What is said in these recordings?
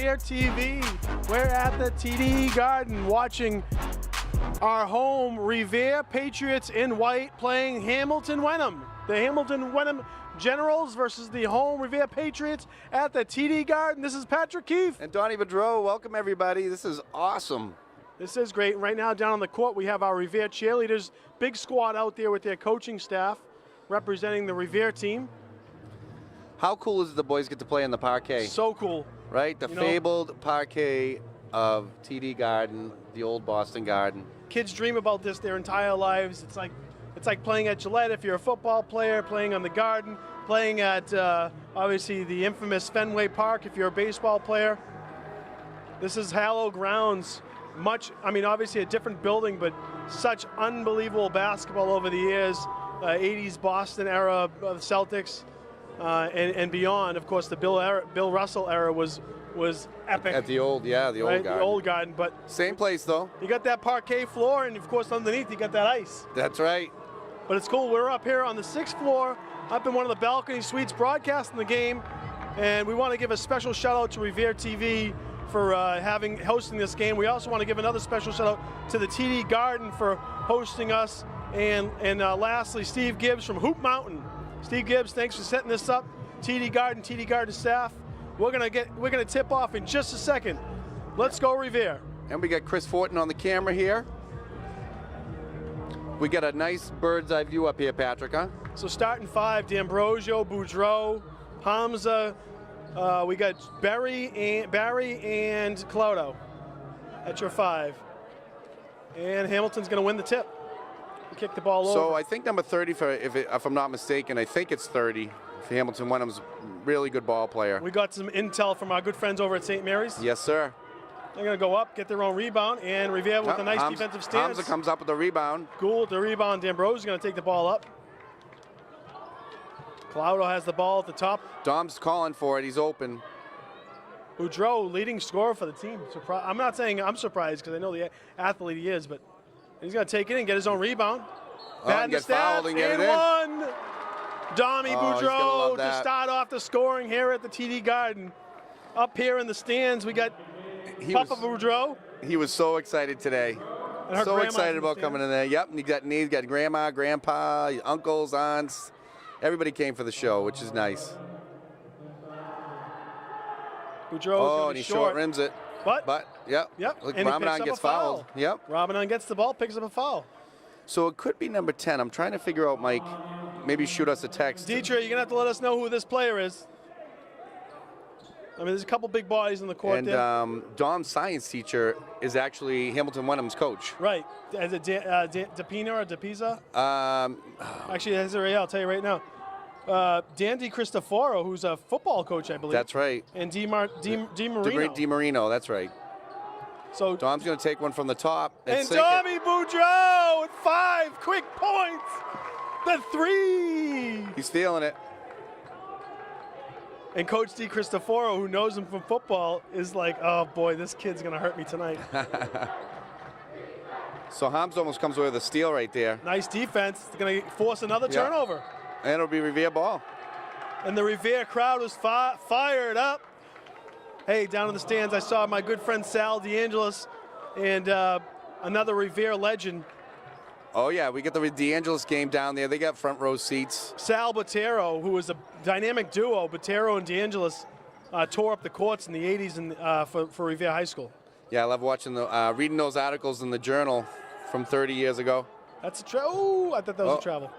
Revere TV. We're at the TD Garden watching our home Revere Patriots in white playing Hamilton-Wenham. The Hamilton-Wenham Generals versus the home Revere Patriots at the TD Garden. This is Patrick Keefe. And Donnie Boudreau. Welcome, everybody. This is awesome. This is great. Right now down on the court we have our Revere cheerleaders. Big squad out there with their coaching staff representing the Revere team. How cool is it the boys get to play in the parquet? So cool. Right? The fabled parquet of TD Garden, the old Boston Garden. Kids dream about this their entire lives. It's like playing at Gillette if you're a football player, playing on the Garden, playing at obviously the infamous Fenway Park if you're a baseball player. This is hallowed grounds. Obviously a different building, but such unbelievable basketball over the years. 80s Boston era of the Celtics and beyond. Of course, the Bill Russell era was epic. At the old, the old Garden. The old Garden, but same place though. You got that parquet floor, and of course underneath you got that ice. That's right. But it's cool. We're up here on the 6th floor, up in one of the balcony suites, broadcasting the game, and we want to give a special shout out to Revere TV for hosting this game. We also want to give another special shout out to the TD Garden for hosting us, and lastly, Steve Gibbs from Hoop Mountain. Steve Gibbs, thanks for setting this up. TD Garden staff. We're gonna tip off in just a second. Let's go Revere. And we got Chris Fortin on the camera here. We got a nice bird's eye view up here, Patrick, huh? So starting 5, D'Ambrosio, Boudreau, Hamza. We got Barry and Clodo at your 5. And Hamilton's gonna win the tip. Kick the ball over. So I think number 30, if I'm not mistaken, I think it's 30. Hamilton-Wenham's really good ball player. We got some intel from our good friends over at St. Mary's. Yes, sir. They're going to go up, get their own rebound, and Revere with a nice defensive stance. Hamza comes up with the rebound. Gould with the rebound. D'Ambrosio going to take the ball up. Clodo has the ball at the top. Dom's calling for it. He's open. Boudreau, leading scorer for the team. I'm not saying I'm surprised because I know the athlete he is, but he's going to take it and get his own rebound. And get fouled and get it in. One. Dommy Boudreau to start off the scoring here at the TD Garden. Up here in the stands, we got Papa Boudreau. He was so excited today. So excited about coming in there. Yep, and he's got grandma, grandpa, uncles, aunts. Everybody came for the show, which is nice. Boudreau and he short rims it. But yep. Look, Ramadan gets fouled. Yep. Ramadan gets the ball, picks up a foul. So it could be number 10. I'm trying to figure out, Mike. Maybe shoot us a text. Dietrich, you're going to have to let us know who this player is. I mean, there's a couple big bodies in the court there. And Dom's science teacher is actually Hamilton-Wenham's coach. Right. Is it DePina or DePisa? Actually, I'll tell you right now. Dan DiCristoforo, who's a football coach, I believe. That's right. And Di Marino. Di Marino, that's right. So Dom's going to take one from the top. And Dommy Boudreau with 5 quick points. The 3. He's feeling it. And Coach DiCristoforo, who knows him from football, is like, oh boy, this kid's going to hurt me tonight. So Hamza almost comes away with a steal right there. Nice defense. It's going to force another turnover. And it'll be Revere ball. And the Revere crowd was fired up. Hey, down in the stands, I saw my good friend Sal DeAngelis and another Revere legend. Oh, yeah, we get the DeAngelis game down there. They got front row seats. Sal Botero, who was a dynamic duo, Botero and DeAngelis, tore up the courts in the 80s and, for Revere High School. Yeah, I love watching reading those articles in the Journal from 30 years ago. That's a travel. I thought that was a travel.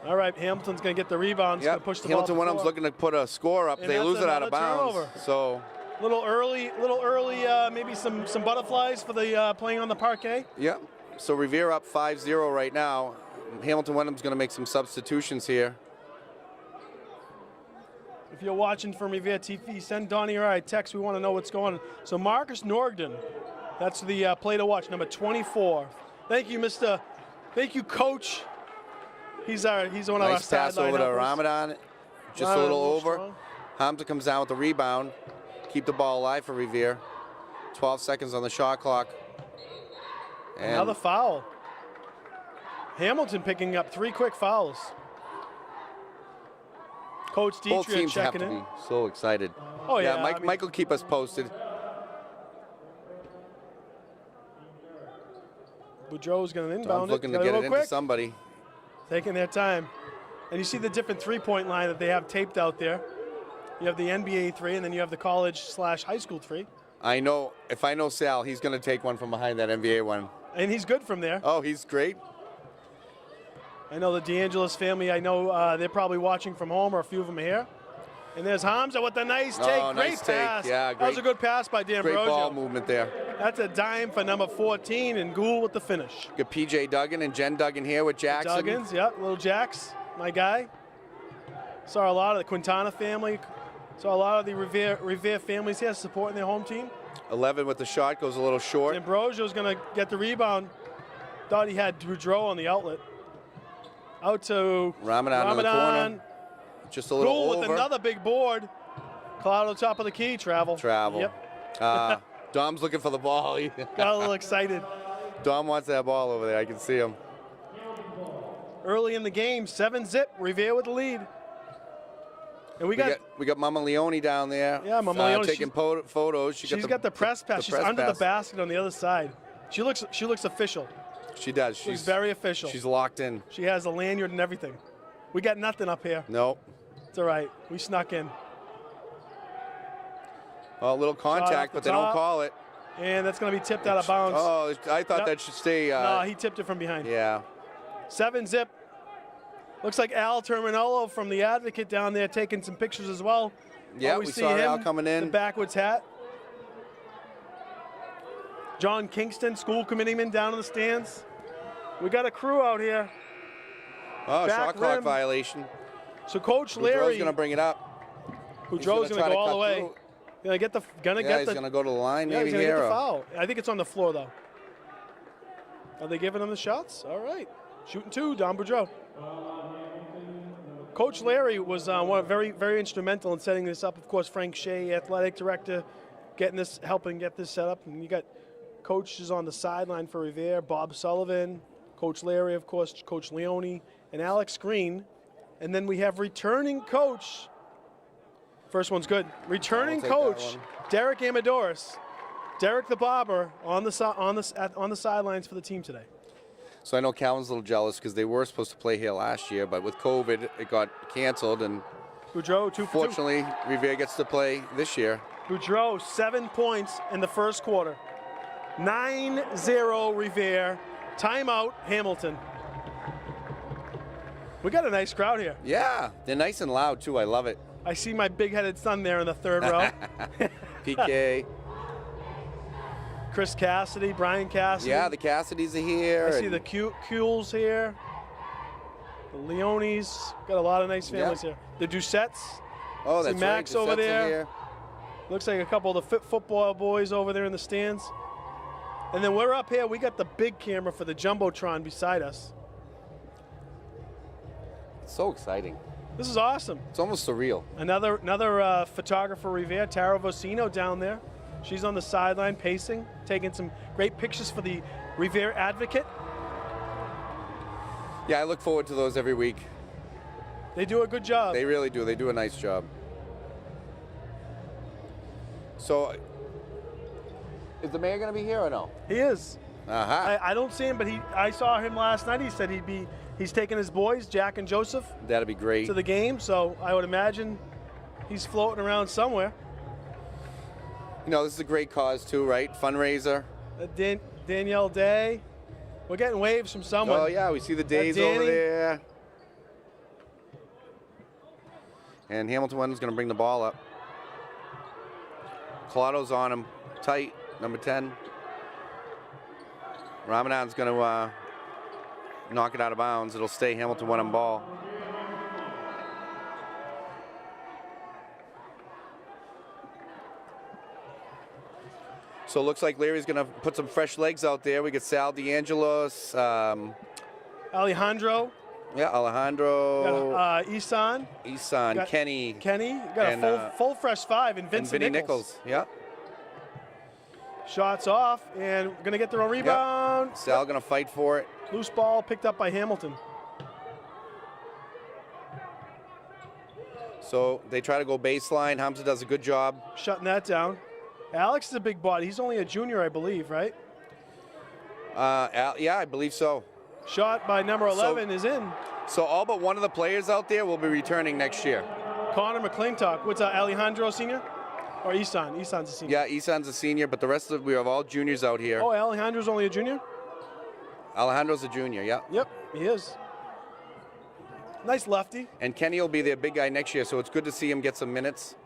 All right, Hamilton's going to get the rebound. He's going to push the ball. Hamilton-Wenham's looking to put a score up. They lose it out of bounds. Turnover. So a little early. Maybe some butterflies for the playing on the parquet. Yeah. So Revere up 5-0 right now. Hamilton-Wenham's going to make some substitutions here. If you're watching from Revere TV, send Donnie or I a text. We want to know what's going on. So Marcus Norgden, that's the play to watch, number 24. Thank you, Mr. Thank you, Coach. He's one of our nice pass over to Ramadan, just a little over. Strong. Hamza comes down with the rebound. Keep the ball alive for Revere. 12 seconds on the shot clock. And another foul. Hamilton picking up 3 quick fouls. Coach Both Dietrich teams have checking to in. be so excited. Oh, yeah. Mike will keep us posted. Boudreau's going to inbound Dom's looking to get it into somebody. Taking their time. And you see the different three-point line that they have taped out there. You have the NBA three, and then you have the college/high school three. I know, if I know Sal, he's going to take one from behind that NBA one. And he's good from there. Oh, he's great. I know the DeAngelis family, I know they're probably watching from home, or a few of them are here. And there's Hamza with the nice take. Oh, great nice pass. take. Yeah, great. That was a good pass by D'Ambrosio. Great ball movement there. That's a dime for number 14, and Gould with the finish. Got PJ Duggan and Jen Duggan here with Jackson. Duggins, yep, little Jax, my guy. Saw a lot of the Quintana family. Saw a lot of the Revere families here supporting their home team. 11 with the shot, goes a little short. Ambrosio's going to get the rebound. Thought he had Boudreau on the outlet. Out to Ramadan in the corner. Just a little Gould over. with another big board. Cloud on top of the key, travel. Yep. Dom's looking for the ball. Got a little excited. Dom wants that ball over there. I can see him. Early in the game, 7-zip. Revere with the lead. And we got Mama Leone down there. Yeah, Mama Leone taking photos. She's got the press pass. She's under the basket on the other side. She looks official. She does. She's very official. She's locked in. She has a lanyard and everything. We got nothing up here. Nope. It's all right. We snuck in. Oh, a little contact, but they don't call it. And that's going to be tipped out of bounds. Oh, I thought that should stay. No, he tipped it from behind. Yeah. 7-zip. Looks like Al Terminolo from the Advocate down there taking some pictures as well. Yeah, we saw Al coming in. The backwoods hat. John Kingston, school committeeman down in the stands. We got a crew out here. Oh, shot clock violation. So Coach Leary. Boudreau's going to bring it up. Boudreau's going to go all the way. He's going to go to the line maybe he's here. Get the foul. I think it's on the floor, though. Are they giving him the shots? All right. Shooting two, Don Boudreau. Coach Larry was very, very instrumental in setting this up. Of course, Frank Shea, athletic director, helping get this set up. And you got coaches on the sideline for Revere, Bob Sullivan, Coach Larry, of course, Coach Leone, and Alex Green. And then we have returning coach. First one's good. Returning coach, Derek Amadoris. Derek the Barber on the sidelines for the team today. So I know Calvin's a little jealous because they were supposed to play here last year, but with COVID, it got canceled. And Boudreau, 2 for 2. Fortunately, Revere gets to play this year. Boudreau, 7 points in the first quarter. 9-0 Revere. Timeout, Hamilton. We got a nice crowd here. Yeah, they're nice and loud, too. I love it. I see my big-headed son there in the third row. PK. Chris Cassidy, Brian Cassidy. Yeah, the Cassidys are here. I see the Kuhls here. The Leones. Got a lot of nice families here. The Doucettes. Oh, that's Max right. over there. Here. Looks like a couple of the football boys over there in the stands. And then we're up here. We got the big camera for the Jumbotron beside us. It's so exciting. This is awesome. It's almost surreal. Another photographer, Revere, Tara Vocino down there. She's on the sideline pacing, taking some great pictures for the Revere Advocate. Yeah, I look forward to those every week. They do a good job. They really do. They do a nice job. So, is the mayor going to be here or no? He is. Uh-huh. I don't see him, but I saw him last night. He said he's taking his boys, Jack and Joseph. That'd be great. To the game, so I would imagine he's floating around somewhere. You know, this is a great cause too, right? Fundraiser. Danielle Day. We're getting waves from someone. Oh yeah, we see the Days over there. And Hamilton-Wenham's going to bring the ball up. Colado's on him, tight, number 10. Ramadan's going to knock it out of bounds. It'll stay Hamilton-Wenham ball. So it looks like Larry's going to put some fresh legs out there. We get Sal DeAngelis. Alejandro. Yeah, Alejandro. Isan. Kenny. Got a full fresh 5. And Vincent Nichols. Yeah. Shots off, and going to get their own rebound. Yep. Sal going to fight for it. Loose ball picked up by Hamilton. So they try to go baseline. Hamza does a good job. Shutting that down. Alex is a big body. He's only a junior, I believe, right? Yeah, I believe so. Shot by number 11 is in. So all but one of the players out there will be returning next year. Connor McClintock. What's Alejandro senior? Or Isan? Isan's a senior. Yeah, Isan's a senior, but the rest of we have all juniors out here. Oh, Alejandro's only a junior? Alejandro's a junior, yeah. Yep, he is. Nice lefty. And Kenny will be their big guy next year, so it's good to see him get some minutes.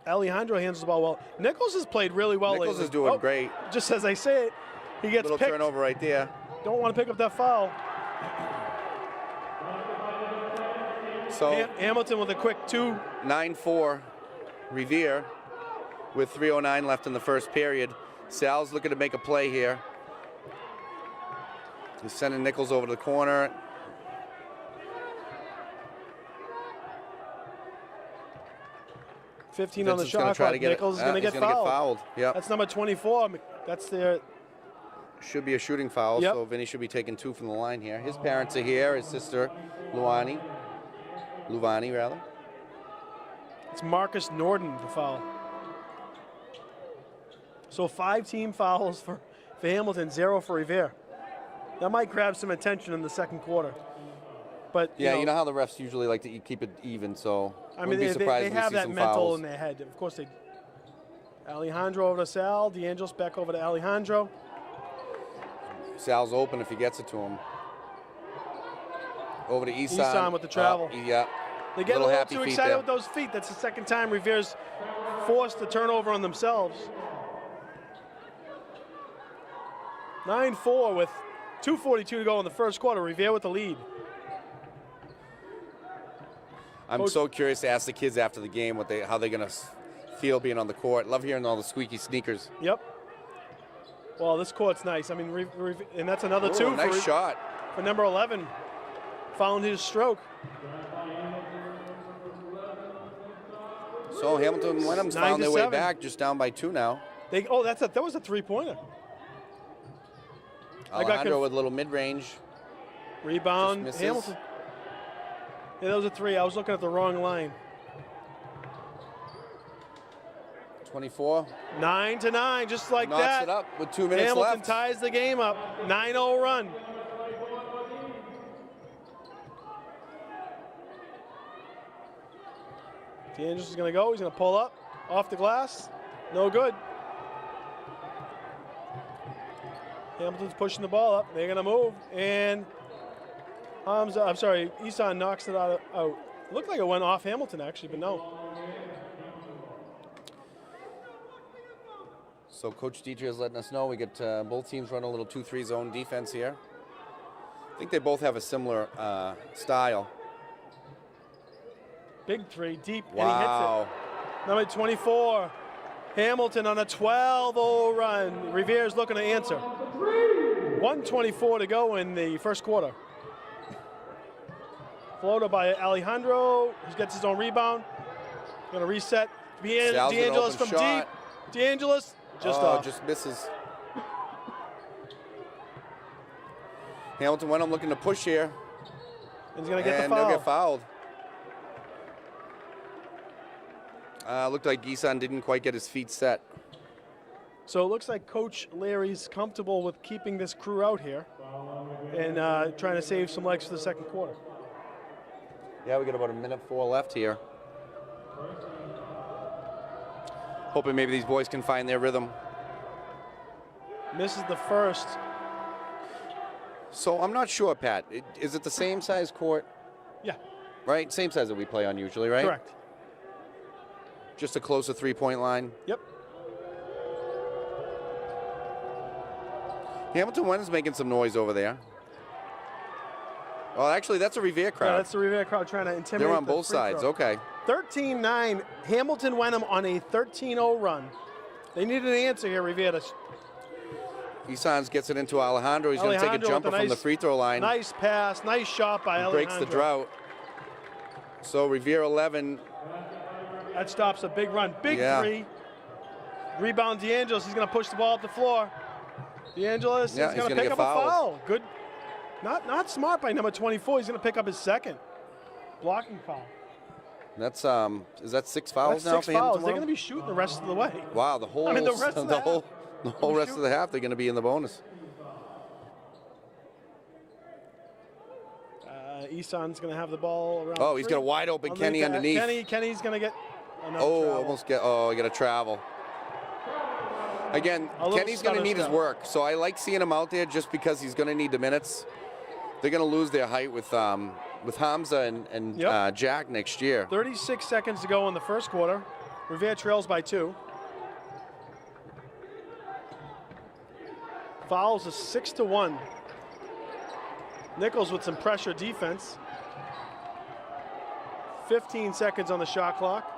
Alejandro handles the ball well. Nichols has played really well Nichols lately. is doing great. Just as I say it, he gets Little picked. turnover right there. Don't want to pick up that foul. So Hamilton with a quick 2. 9-4, Revere with 3:09 left in the first period. Sal's looking to make a play here. He's sending Nichols over to the corner. $15 on the shot clock. Nichols is going to get fouled. Yep. That's number 24. That's their. Should be a shooting foul, Yep. so Vinny should be taking 2 from the line here. His parents are here. His sister, Luvani, rather. It's Marcus Norden, the foul. So 5 team fouls for Hamilton, 0 for Revere. That might grab some attention in the second quarter. But Yeah, you know how the refs usually like to keep it even, so I mean, they have that mental in their head. Of course, they. Alejandro over to Sal. DeAngelis back over to Alejandro. Sal's open if he gets it to him. Over to Isan. Isan with the travel. Yeah. They get a little happy too feet excited there. with those feet. That's the second time Revere's forced the turnover on themselves. 9-4 with 2:42 to go in the first quarter. Revere with the lead. I'm so curious to ask the kids after the game how they're going to feel being on the court. Love hearing all the squeaky sneakers. Yep. Well, this court's nice. I mean, and that's another 2 Nice shot. For number 11. Found his stroke. So Hamilton-Wenham's found their way 9-7. back, just down by 2 now. That was a 3-pointer. Alejandro with a little mid-range. Rebound, Just misses. Hamilton. Yeah, that was a 3. I was looking at the wrong line. 24. 9-9, just like Knocks that. it up with 2 minutes Hamilton left. ties the game up. 9-0 run. DeAngelis is going to go. He's going to pull up off the glass. No good. Hamilton's pushing the ball up. They're going to move. And Isan knocks it out. It looked like it went off Hamilton, actually, but no. So Coach Dietrich is letting us know we get both teams run a little 2-3 zone defense here. I think they both have a similar style. Big 3, deep, Wow. and he hits it. Number 24, Hamilton on a 12-0 run. Revere's looking to answer. 1:24 to go in the first quarter. Floater by Alejandro. He gets his own rebound. Going to reset. DeAngelis from shot. deep. DeAngelis just off. Just misses. Hamilton-Wenham looking to push here. And he's going to get the foul. And they'll get fouled. Looked like Gisan didn't quite get his feet set. So it looks like Coach Larry's comfortable with keeping this crew out here and trying to save some legs for the second quarter. Yeah, we got about 1:04 left here. Hoping maybe these boys can find their rhythm. Misses the first. So I'm not sure, Pat. Is it the same size court? Yeah. Right? Same size that we play on usually, right? Correct. Just a closer three-point line. Yep. Hamilton-Wenham's making some noise over there. Oh, actually, that's a Revere crowd. Yeah, that's the Revere crowd trying to intimidate. They're on both sides. Throw. Okay. 13-9, Hamilton-Wenham on a 13-0 run. They need an answer here, Revere. Isans gets it into Alejandro. He's going to take a jumper from the free throw line. Nice pass, nice shot by Alejandro. Breaks the drought. So Revere 11. That stops a big run. Big three. Rebound DeAngelis. He's going to push the ball up the floor. DeAngelis is going to pick up a foul. Good. Not smart by number 24. He's going to pick up his second blocking foul. That's is that 6 fouls That's now 6 for fouls. Hamilton? They're going to be shooting the rest of the way. Wow, the whole the rest of the half. the whole rest of the half they're going to be in the bonus. Eason's going to have the ball around. Oh, he's got a wide open Kenny underneath. Kenny's going to get another Oh, travel. almost get. Oh, he got a travel. Again, Kenny's going to need his work, so I like seeing him out there just because he's going to need the minutes. They're going to lose their height with Hamza and Jack next year. 36 seconds to go in the first quarter. Revere trails by 2. Fouls is 6-1. Nichols with some pressure defense. 15 seconds on the shot clock.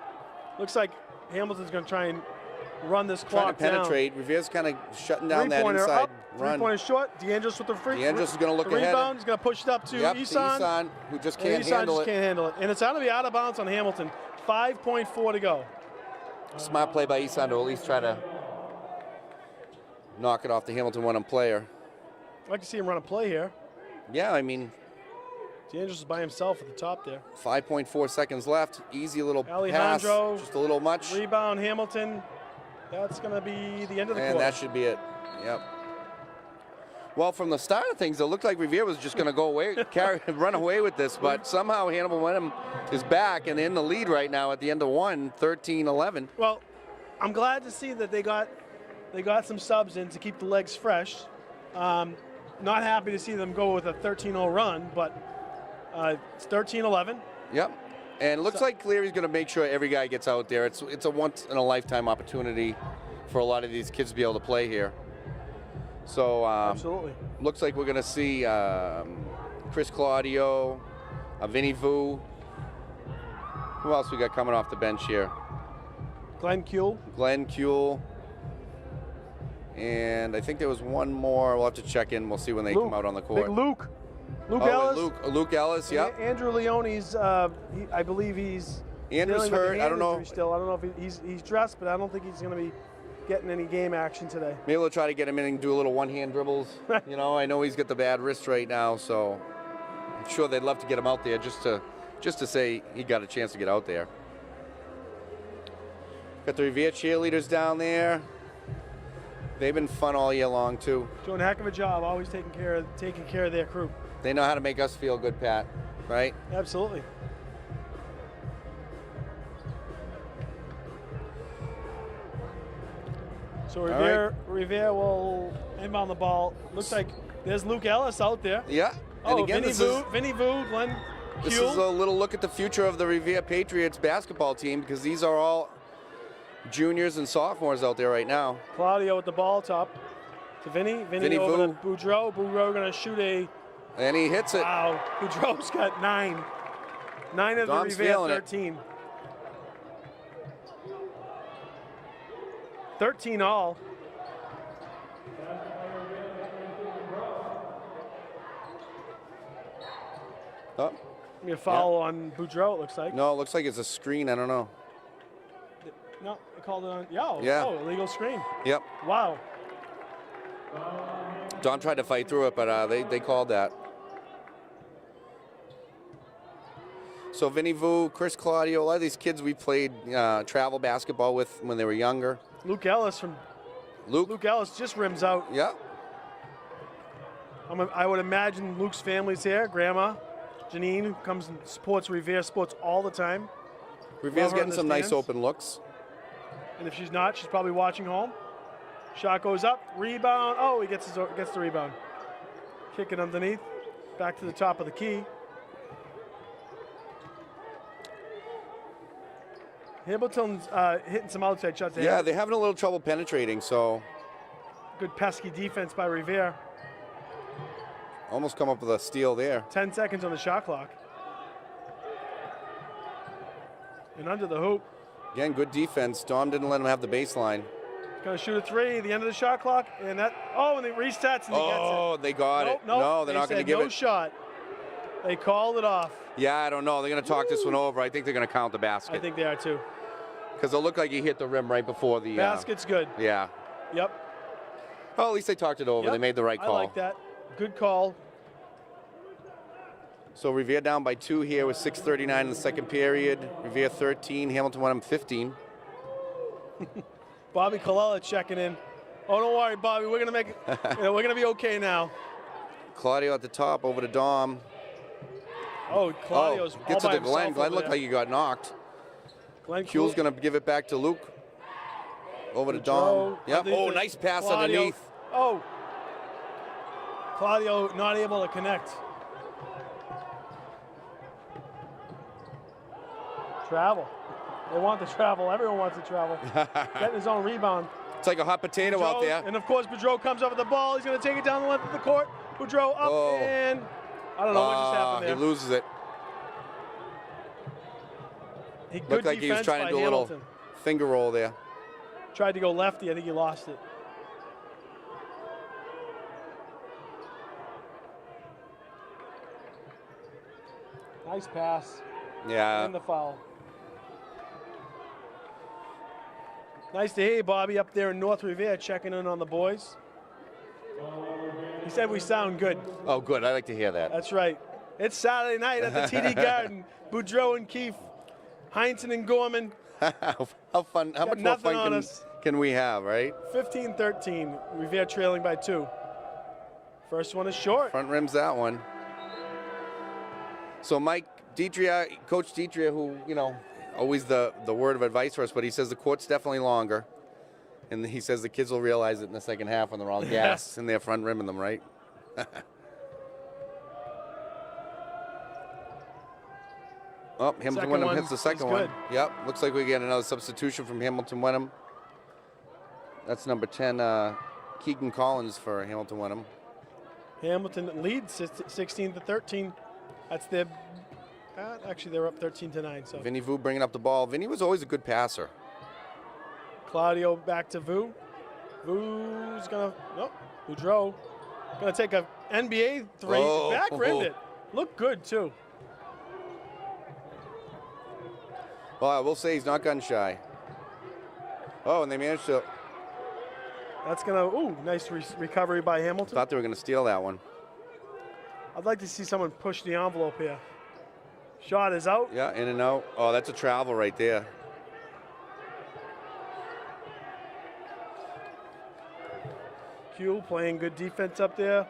Looks like Hamilton's going to try and run this clock trying to penetrate. down. Revere's kind of shutting down that inside up, run. 3-pointer short. DeAngelis with the free. DeAngelis is going to look ahead. Rebound. He's going to push it up to Eson. Who just can't handle it. Can't handle it. And it's out of bounds on Hamilton. 5.4 to go. Smart play by Eson to at least try to knock it off the Hamilton-Wenham player. I'd like to see him run a play here. Yeah, I mean, DeAngelis is by himself at the top there. 5.4 seconds left. Easy little Alejandro, pass. Just a little much. Rebound, Hamilton. That's going to be the end of the quarter. And that should be it. Yep. Well, from the start of things, it looked like Revere was just going to go away, run away with this, but somehow Hamilton-Wenham is back and in the lead right now at the end of 13-11. Well, I'm glad to see that they got some subs in to keep the legs fresh. Not happy to see them go with a 13-0 run, but it's 13-11. Yep. And it looks like Cleary's going to make sure every guy gets out there. It's a once-in-a-lifetime opportunity for a lot of these kids to be able to play here. So absolutely. Looks like we're going to see Chris Claudio, Vinny Vu. Who else we got coming off the bench here? Glenn Kuehl. And I think there was one more. We'll have to check in. We'll see when they come out on the court. Big Luke Ellis. Luke Ellis, yep. Andrew Leone's, I believe he's Andrew's hurt. I don't know. Still, I don't know if he's dressed, but I don't think he's going to be getting any game action today. Maybe we'll try to get him in and do a little one-hand dribbles. You know, I know he's got the bad wrist right now, so I'm sure they'd love to get him out there just to say he got a chance to get out there. Got the Revere cheerleaders down there. They've been fun all year long too. Doing a heck of a job, always taking care of their crew. They know how to make us feel good, Pat. Right? Absolutely. So Revere will inbound the ball. Looks like there's Luke Ellis out there. Yeah. And again, Vinny Vu, Glenn Kuehl. This is a little look at the future of the Revere Patriots basketball team because these are all juniors and sophomores out there right now. Claudio with the ball top to Vinny. Vinny over to Boudreau. Boudreau going to shoot and he hits it. Wow. Boudreau's got 9. 9 of Dom's the Revere 13. 13 all. Oh. Be a foul on Boudreau, it looks like. No, it looks like it's a screen. I don't know. No, they called it on. Illegal screen. Yep. Wow. Dom tried to fight through it, but they called that. So Vinny Vu, Chris Claudio, a lot of these kids we played travel basketball with when they were younger. Luke Ellis Luke Ellis just rims out. Yeah. I would imagine Luke's family's here. Grandma, Janine, comes and supports Revere Sports all the time. Revere's getting some nice open looks. And if she's not, she's probably watching home. Shot goes up, rebound. Oh, he gets the rebound. Kick it underneath, back to the top of the key. Hamilton's hitting some outside shots. Yeah, they're having a little trouble penetrating, so. Good pesky defense by Revere. Almost come up with a steal there. 10 seconds on the shot clock. And under the hoop. Again, good defense. Dom didn't let him have the baseline. Going to shoot a 3, the end of the shot clock, and that, and he resets and he gets it. Oh, they got it. No, they're not going to give it. No shot. They called it off. Yeah, I don't know. They're going to talk this one over. I think they're going to count the basket. I think they are too. Because it looked like he hit the rim right before the... Basket's good. Yeah. Yep. Well, at least they talked it over. Yep. They made the right call. I like that. Good call. So Revere down by 2 here with 6:39 in the second period. Revere 13, Hamilton-Wenham 15. Bobby Colella checking in. Oh, don't worry, Bobby. We're gonna make it. We're gonna be okay now. Claudio at the top, over to Dom. Oh, Claudio's gets all it by to Glenn. himself Glenn over looked there. like he got knocked. Glenn Kuhl's going to give it back to Luke. Over to Dom. Yep. Oh, nice pass Claudio. underneath. Oh. Claudio not able to connect. Travel. They want to travel. Everyone wants to travel. Getting his own rebound. It's like a hot potato out there. And of course, Boudreau comes up with the ball. He's going to take it down the length of the court. Boudreau up and I don't know what just happened there. He loses it. Looked like he was trying to do a little finger roll there. Tried to go lefty. I think he lost it. Nice pass. Yeah. And the foul. Nice to hear you, Bobby, up there in North Revere checking in on the boys. He said we sound good. Oh, good. I like to hear that. That's right. It's Saturday night at the TD Garden. Boudreau and Keefe, Heinzen and Gorman. How fun? How much more fun can we have, right? 15-13. Revere trailing by 2. First one is short. Front rim's that one. So Mike Dietria, Coach Dietria, who, you know, always the word of advice for us, but he says the court's definitely longer. And he says the kids will realize it in the second half when they're all gas in their front rimming them, right? Oh, Hamilton-Wenham hits the second one. Yep, looks like we get another substitution from Hamilton-Wenham. That's number 10, Keegan Collins for Hamilton-Wenham. Hamilton leads 16-13. That's their, actually they're up 13-9. So Vinny Vu bringing up the ball. Vinny was always a good passer. Claudio back to Vu. Vu's gonna, nope, Boudreau. Gonna take a NBA 3, back rimmed it. Looked good too. Well, I will say he's not gun shy. Oh, and they managed to. That's gonna, ooh, nice recovery by Hamilton. Thought they were gonna steal that one. I'd like to see someone push the envelope here. Shot is out. Yeah, in and out. Oh, that's a travel right there. Q playing good defense up there.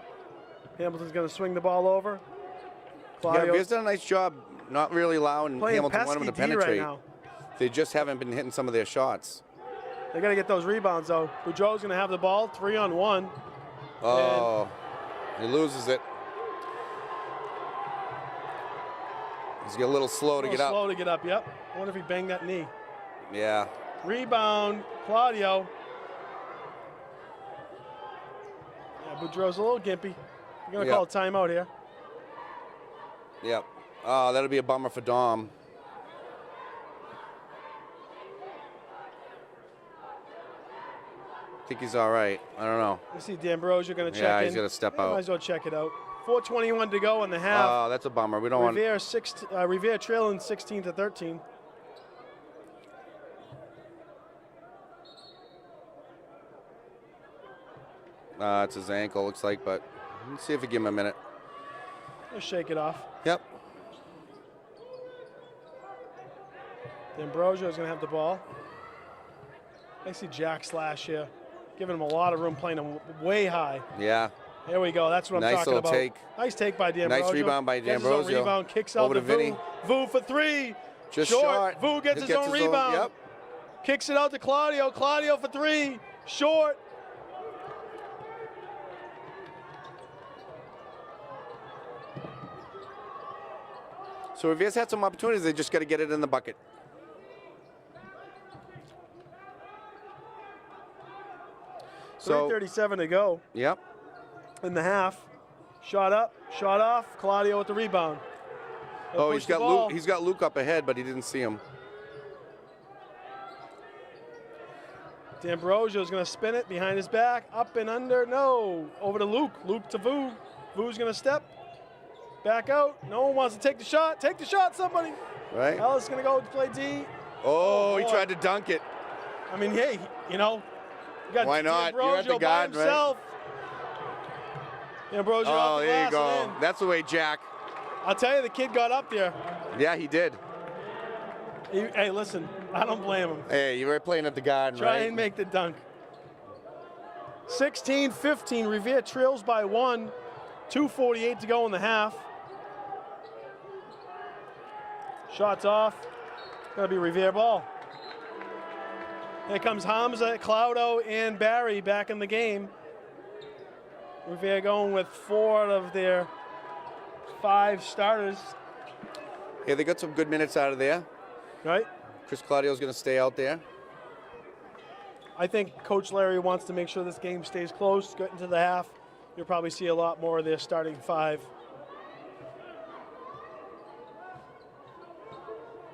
Hamilton's gonna swing the ball over. Yeah, Veer's done a nice job not really allowing Hamilton-Wenham to penetrate. Right now. They just haven't been hitting some of their shots. They got to get those rebounds, though. Boudreau's going to have the ball, 3-on-1. Oh, he loses it. He's a little slow to get up. Slow to get up, yep. I wonder if he banged that knee. Yeah. Rebound, Claudio. Yeah, Boudreau's a little gimpy. You're going to call a timeout here. Yep. Oh, that'll be a bummer for Dom. I think he's all right. I don't know. You see D'Ambrosio going to check in. Yeah, he's going to step out. Might as well check it out. 4:21 to go in the half. Oh, that's a bummer. We don't want. Revere trailing 16-13. It's his ankle, looks like, but let's see if we give him a minute. Let's shake it off. Yep. D'Ambrosio's going to have the ball. I see Jack Slash here, giving him a lot of room, playing him way high. Yeah. There we go. That's what I'm talking about. Nice take by D'Ambrosio. Nice rebound by D'Ambrosio. Rebound, kicks out to Vu. Vu for 3. Just short. Vu gets his own rebound. Yep. Kicks it out to Claudio. Claudio for 3. Short. So Revere's had some opportunities. They just got to get it in the bucket. So 3:37 to go. Yep. In the half. Shot up, shot off. Claudio with the rebound. Oh, he's got Luke. He's got Luke up ahead, but he didn't see him. D'Ambrosio's going to spin it behind his back, up and under. No, over to Luke. Luke to Vu. Vu's going to step back out. No one wants to take the shot. Take the shot, somebody. Right. Ellis is going to go play D. Oh, he tried to dunk it. I mean, hey, you know, you got why not? You're at the guard, right? D'Ambrosio oh, there you go. That's the way, Jack. I'll tell you, the kid got up there. Yeah, he did. Hey, listen, I don't blame him. Hey, you were playing at the Garden, Try right? and make the dunk. 16-15, Revere trails by 1. 2:48 to go in the half. Shots off. Gonna be Revere ball. Here comes Hamza, Claudio, and Barry back in the game. Revere going with 4 out of their 5 starters. Yeah, they got some good minutes out of there. Right? Chris Claudio's going to stay out there. I think Coach Larry wants to make sure this game stays close, get into the half. You'll probably see a lot more of their starting 5.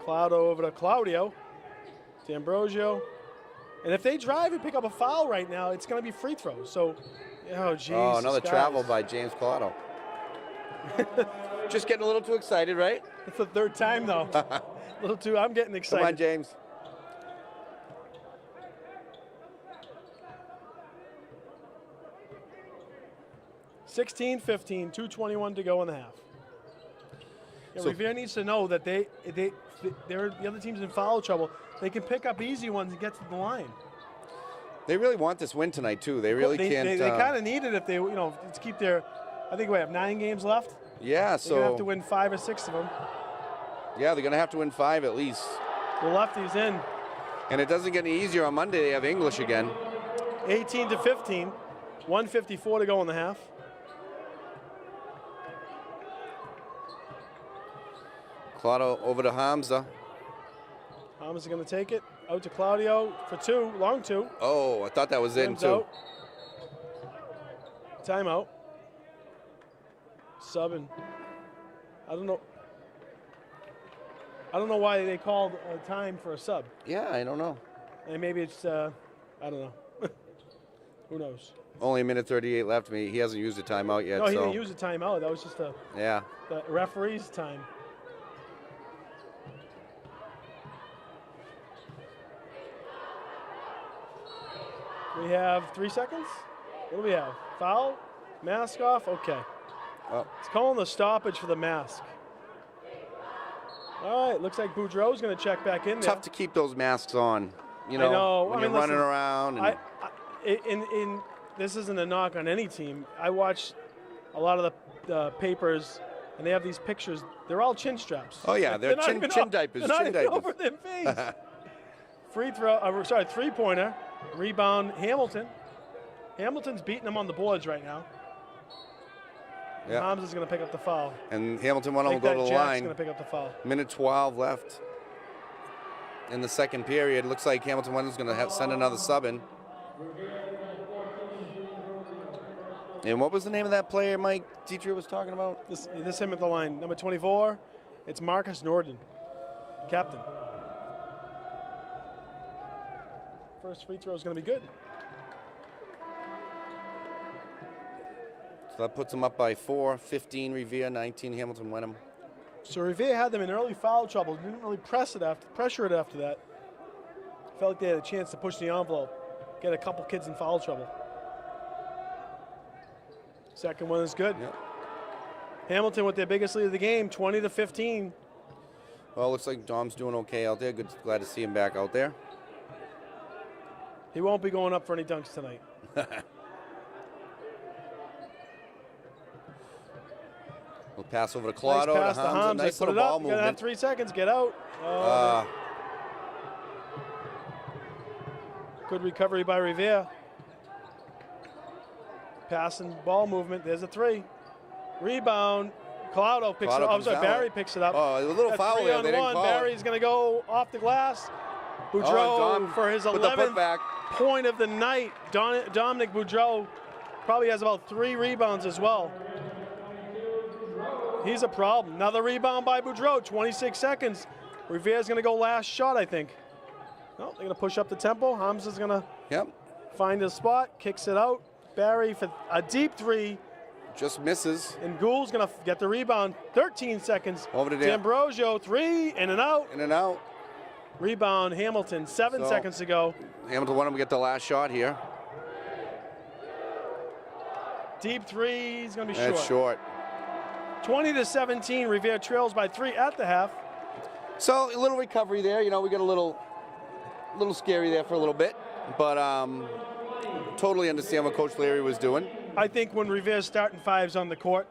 Claudio over to Claudio. D'Ambrosio. And if they drive and pick up a foul right now, it's going to be free throws. So, oh, geez. Oh, another travel by James Claudio. Just getting a little too excited, right? It's the 3rd time, though. A little too, I'm getting excited. Come on, James. (16-15), 2:21 to go in the half. Yeah, So- Revere needs to know that they're the other team's in foul trouble. They can pick up easy ones and get to the line. They really want this win tonight, too. They really can't. They kind of need it if they, to keep their. I think we have 9 games left. Yeah, They're gonna have to win 5 or 6 of them. Yeah, they're going to have to win 5 at least. The lefty's in. And it doesn't get any easier on Monday. They have English again. 18-15, 1:54 to go in the half. Claudio over to Hamza. Hamza's going to take it out to Claudio for 2, long 2. Oh, I thought that was in, Time's too. out. Timeout. Subbing. I don't know why they called a time for a sub. Yeah, I don't know. And maybe it's, I don't know. Who knows? Only a minute 38 left. He hasn't used a timeout yet. No, he so. didn't use a timeout. That was just the referee's time. We have 3 seconds. What do we have? Foul? Mask off? Okay. Oh. It's calling the stoppage for the mask. All right, looks like Boudreau's going to check back in there. Tough to keep those masks on, I know. when you're running around. This isn't a knock on any team. I watch a lot of the papers, and they have these pictures. They're all chin straps. Oh, yeah, they're chin diapers. They're not Chin even diapers. over their face. Three-pointer. Rebound, Hamilton. Hamilton's beating them on the boards right now. Yeah. Hamza's going to pick up the foul. And Hamilton will I think go that to the Jack's line. going to pick up the foul. Minute 12 left in the second period. Looks like Hamilton-Wenham's going to send another sub in. And what was the name of that player Mike Dietrich was talking about? This him at the line. Number 24, it's Marcus Norden, captain. First free throw is going to be good. So that puts them up by 4, 15 Revere, 19 Hamilton-Wenham. So Revere had them in early foul trouble. Didn't really pressure it after that. Felt like they had a chance to push the envelope, get a couple kids in foul trouble. Second one is good. Yep. Hamilton with their biggest lead of the game, 20-15. Well, looks like Dom's doing okay out there. Glad to see him back out there. He won't be going up for any dunks tonight. We'll pass over to Claudio. Nice pass to Hamza. Nice Put little it ball up. You gotta have movement. 3 seconds. Get out. Oh, good recovery by Revere. Passing ball movement. There's a 3. Rebound. Claudio picks it up. comes out. Barry picks it up. Oh, a little That's foul 3 there. on They didn't 1. call it. Barry's going to go off the glass. Boudreau Dom for his with the 11th putback. point of the night. Dominic Boudreau probably has about 3 rebounds as well. He's a problem. Another rebound by Boudreau, 26 seconds. Revere's going to go last shot, I think. No, they're going to push up the tempo. Hamza's going to find his spot, kicks it out. Barry for a deep 3. Just misses. And Gould's going to get the rebound. 13 seconds. Over to D'Ambrosio, 3, in and out. In and out. Rebound, Hamilton, 7 seconds to go. Hamilton-Wenham get the last shot here. Deep 3, he's going to be That's short. 20-17, Revere trails by 3 at the half. So a little recovery there. We got a little scary there for a little bit, but totally understand what Coach Leary was doing. I think when Revere's starting 5s on the court,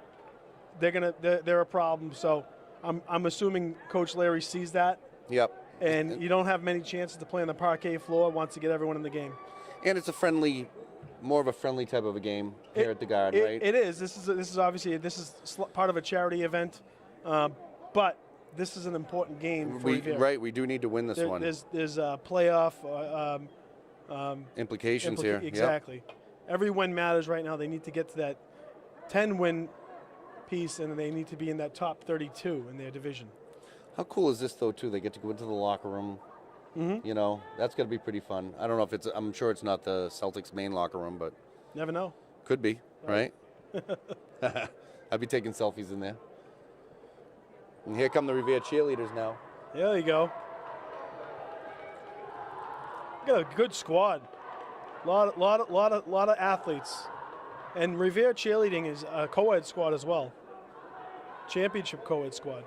they're a problem. So I'm assuming Coach Leary sees that. Yep. And you don't have many chances to play on the parquet floor. Wants to get everyone in the game. And it's more of a friendly type of a game here at the Garden, right? It is. This is obviously part of a charity event, but this is an important game for Revere. Right. We do need to win this one. There's playoff implications here. Exactly. Yep. Every win matters right now. They need to get to that 10-win piece, and they need to be in that top 32 in their division. How cool is this, though, too? They get to go into the locker room. Mm-hmm. That's going to be pretty fun. I don't know if I'm sure it's not the Celtics main locker room, but. Never know. Could be, right? I'd be taking selfies in there. And here come the Revere cheerleaders now. There you go. Got a good squad. Lot of athletes. And Revere cheerleading is a co-ed squad as well. Championship co-ed squad.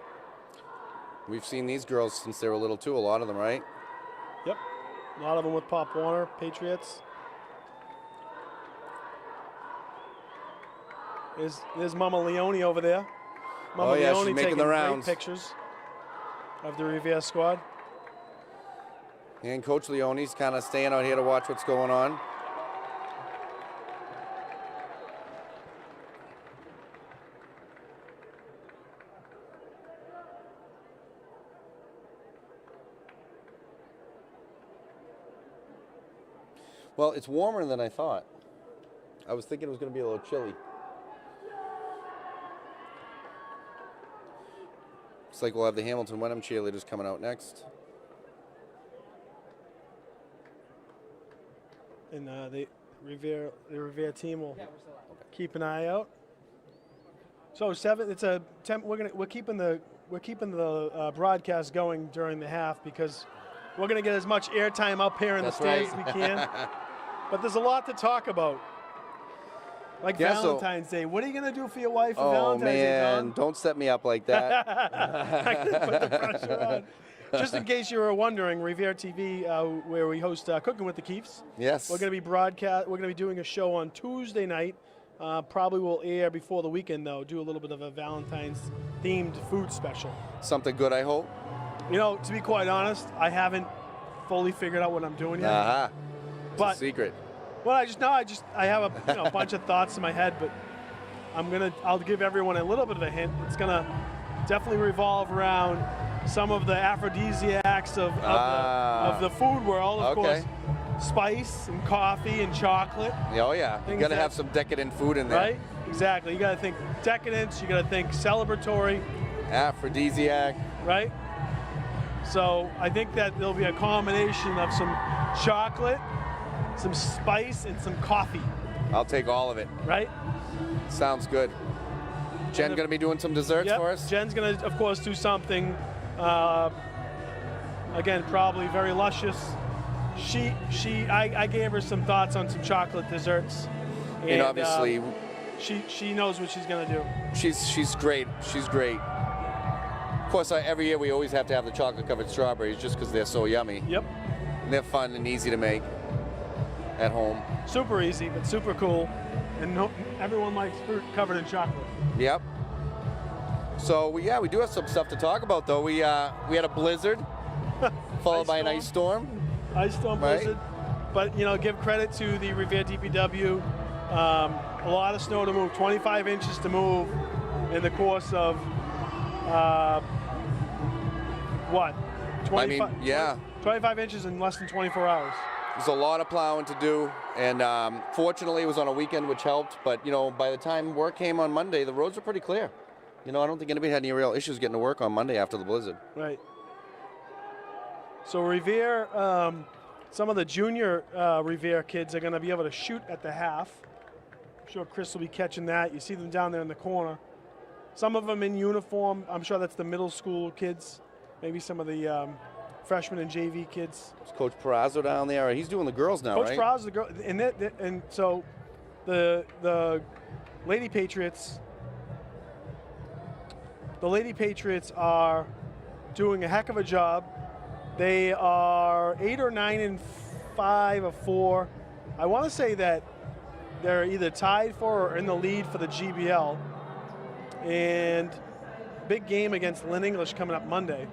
We've seen these girls since they were little too, a lot of them, right? Yep. A lot of them with Pop Warner, Patriots. There's Mama Leone over there. Mama Leone she's making taking the rounds. Great pictures of the Revere squad. And Coach Leone's kind of staying out here to watch what's going on. Well, it's warmer than I thought. I was thinking it was going to be a little chilly. Looks like we'll have the Hamilton-Wenham cheerleaders coming out next. And the Revere team will keep an eye out. So 7. It's a temp. We're keeping the broadcast going during the half because we're gonna get as much airtime up here in the stands as we can. But there's a lot to talk about. Like Valentine's Day. What are you going to do for your wife for Valentine's Day, Don? Oh, man. Don't set me up like that. I'm going to put the pressure on. Just in case you were wondering, Revere TV, where we host Cooking with the Keefs. Yes. We're going to be We're going to be doing a show on Tuesday night. Probably will air before the weekend, though. Do a little bit of a Valentine's-themed food special. Something good, I hope. To be quite honest, I haven't fully figured out what I'm doing yet. Uh-huh. But it's a secret. Well, I have a bunch of thoughts in my head, but I'll give everyone a little bit of a hint. It's gonna definitely revolve around some of the aphrodisiacs of the food world. Of course, spice and coffee and chocolate. Oh yeah, you gotta have some decadent food in there. Right? Exactly. You gotta think decadence. You gotta think celebratory. Aphrodisiac. Right. So I think that there'll be a combination of some chocolate, some spice, and some coffee. I'll take all of it. Right? Sounds good. Jen going to be doing some desserts for us? Jen's going to, of course, do something, again, probably very luscious. I gave her some thoughts on some chocolate desserts. And obviously... she knows what she's going to do. She's great. She's great. Of course, every year we always have to have the chocolate-covered strawberries just because they're so yummy. Yep. And they're fun and easy to make at home. Super easy, but super cool. And everyone likes fruit covered in chocolate. Yep. So, we do have some stuff to talk about, though. We had a blizzard followed by an ice storm. Ice storm, blizzard. But, give credit to the Revere DPW. A lot of snow to move, 25 inches to move in the course of, 25 inches in less than 24 hours. There's a lot of plowing to do, and fortunately it was on a weekend, which helped. But, by the time work came on Monday, the roads were pretty clear. I don't think anybody had any real issues getting to work on Monday after the blizzard. Right. So Revere, some of the junior Revere kids are going to be able to shoot at the half. I'm sure Chris will be catching that. You see them down there in the corner. Some of them in uniform. I'm sure that's the middle school kids. Maybe some of the freshmen and JV kids. It's Coach Perazzo down there. He's doing the girls now, right? Coach Perazzo, the girl, and so the Lady Patriots the Lady Patriots are doing a heck of a job. They are 8 or 9 and 5 or 4. I want to say that they're either tied for or in the lead for the GBL. And big game against Lynn English coming up Monday.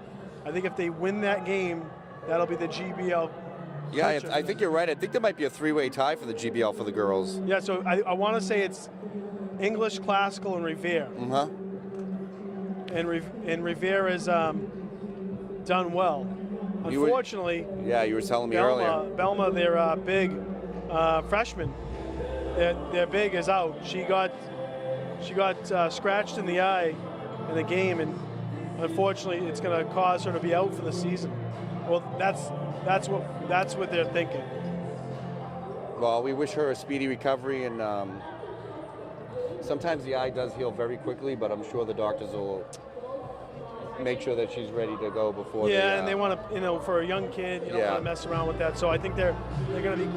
I think if they win that game, that'll be the GBL. Yeah, I think you're right. I think there might be a 3-way tie for the GBL for the girls. Yeah, so I want to say it's English, Classical, and Revere. And Revere has done well. Unfortunately, you were telling me earlier. Belma, their big freshman, their big is out. She got scratched in the eye in a game, and unfortunately, it's going to cause her to be out for the season. Well, that's what they're thinking. Well, we wish her a speedy recovery, and sometimes the eye does heal very quickly, but I'm sure the doctors will make sure that she's ready to go before. Yeah, and they want to, for a young kid, you don't want to mess around with that. So I think they're going to be,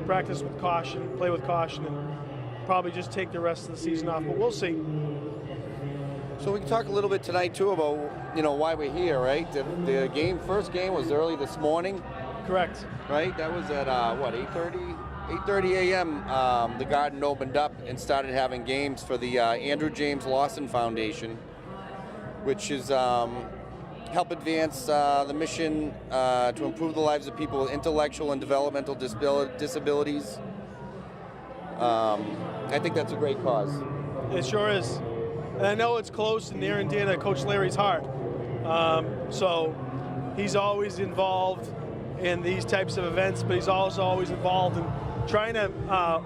practice with caution, play with caution, and probably just take the rest of the season off. But we'll see. So we can talk a little bit tonight too about why we're here, right? The first game was early this morning. Correct. Right. That was at 8:30 a.m. The Garden opened up and started having games for the Andrew James Lawson Foundation, which is help advance the mission to improve the lives of people with intellectual and developmental disabilities. I think that's a great cause. It sure is. And I know it's close and near and dear to Coach Larry's heart. So he's always involved in these types of events, but he's also always involved in trying to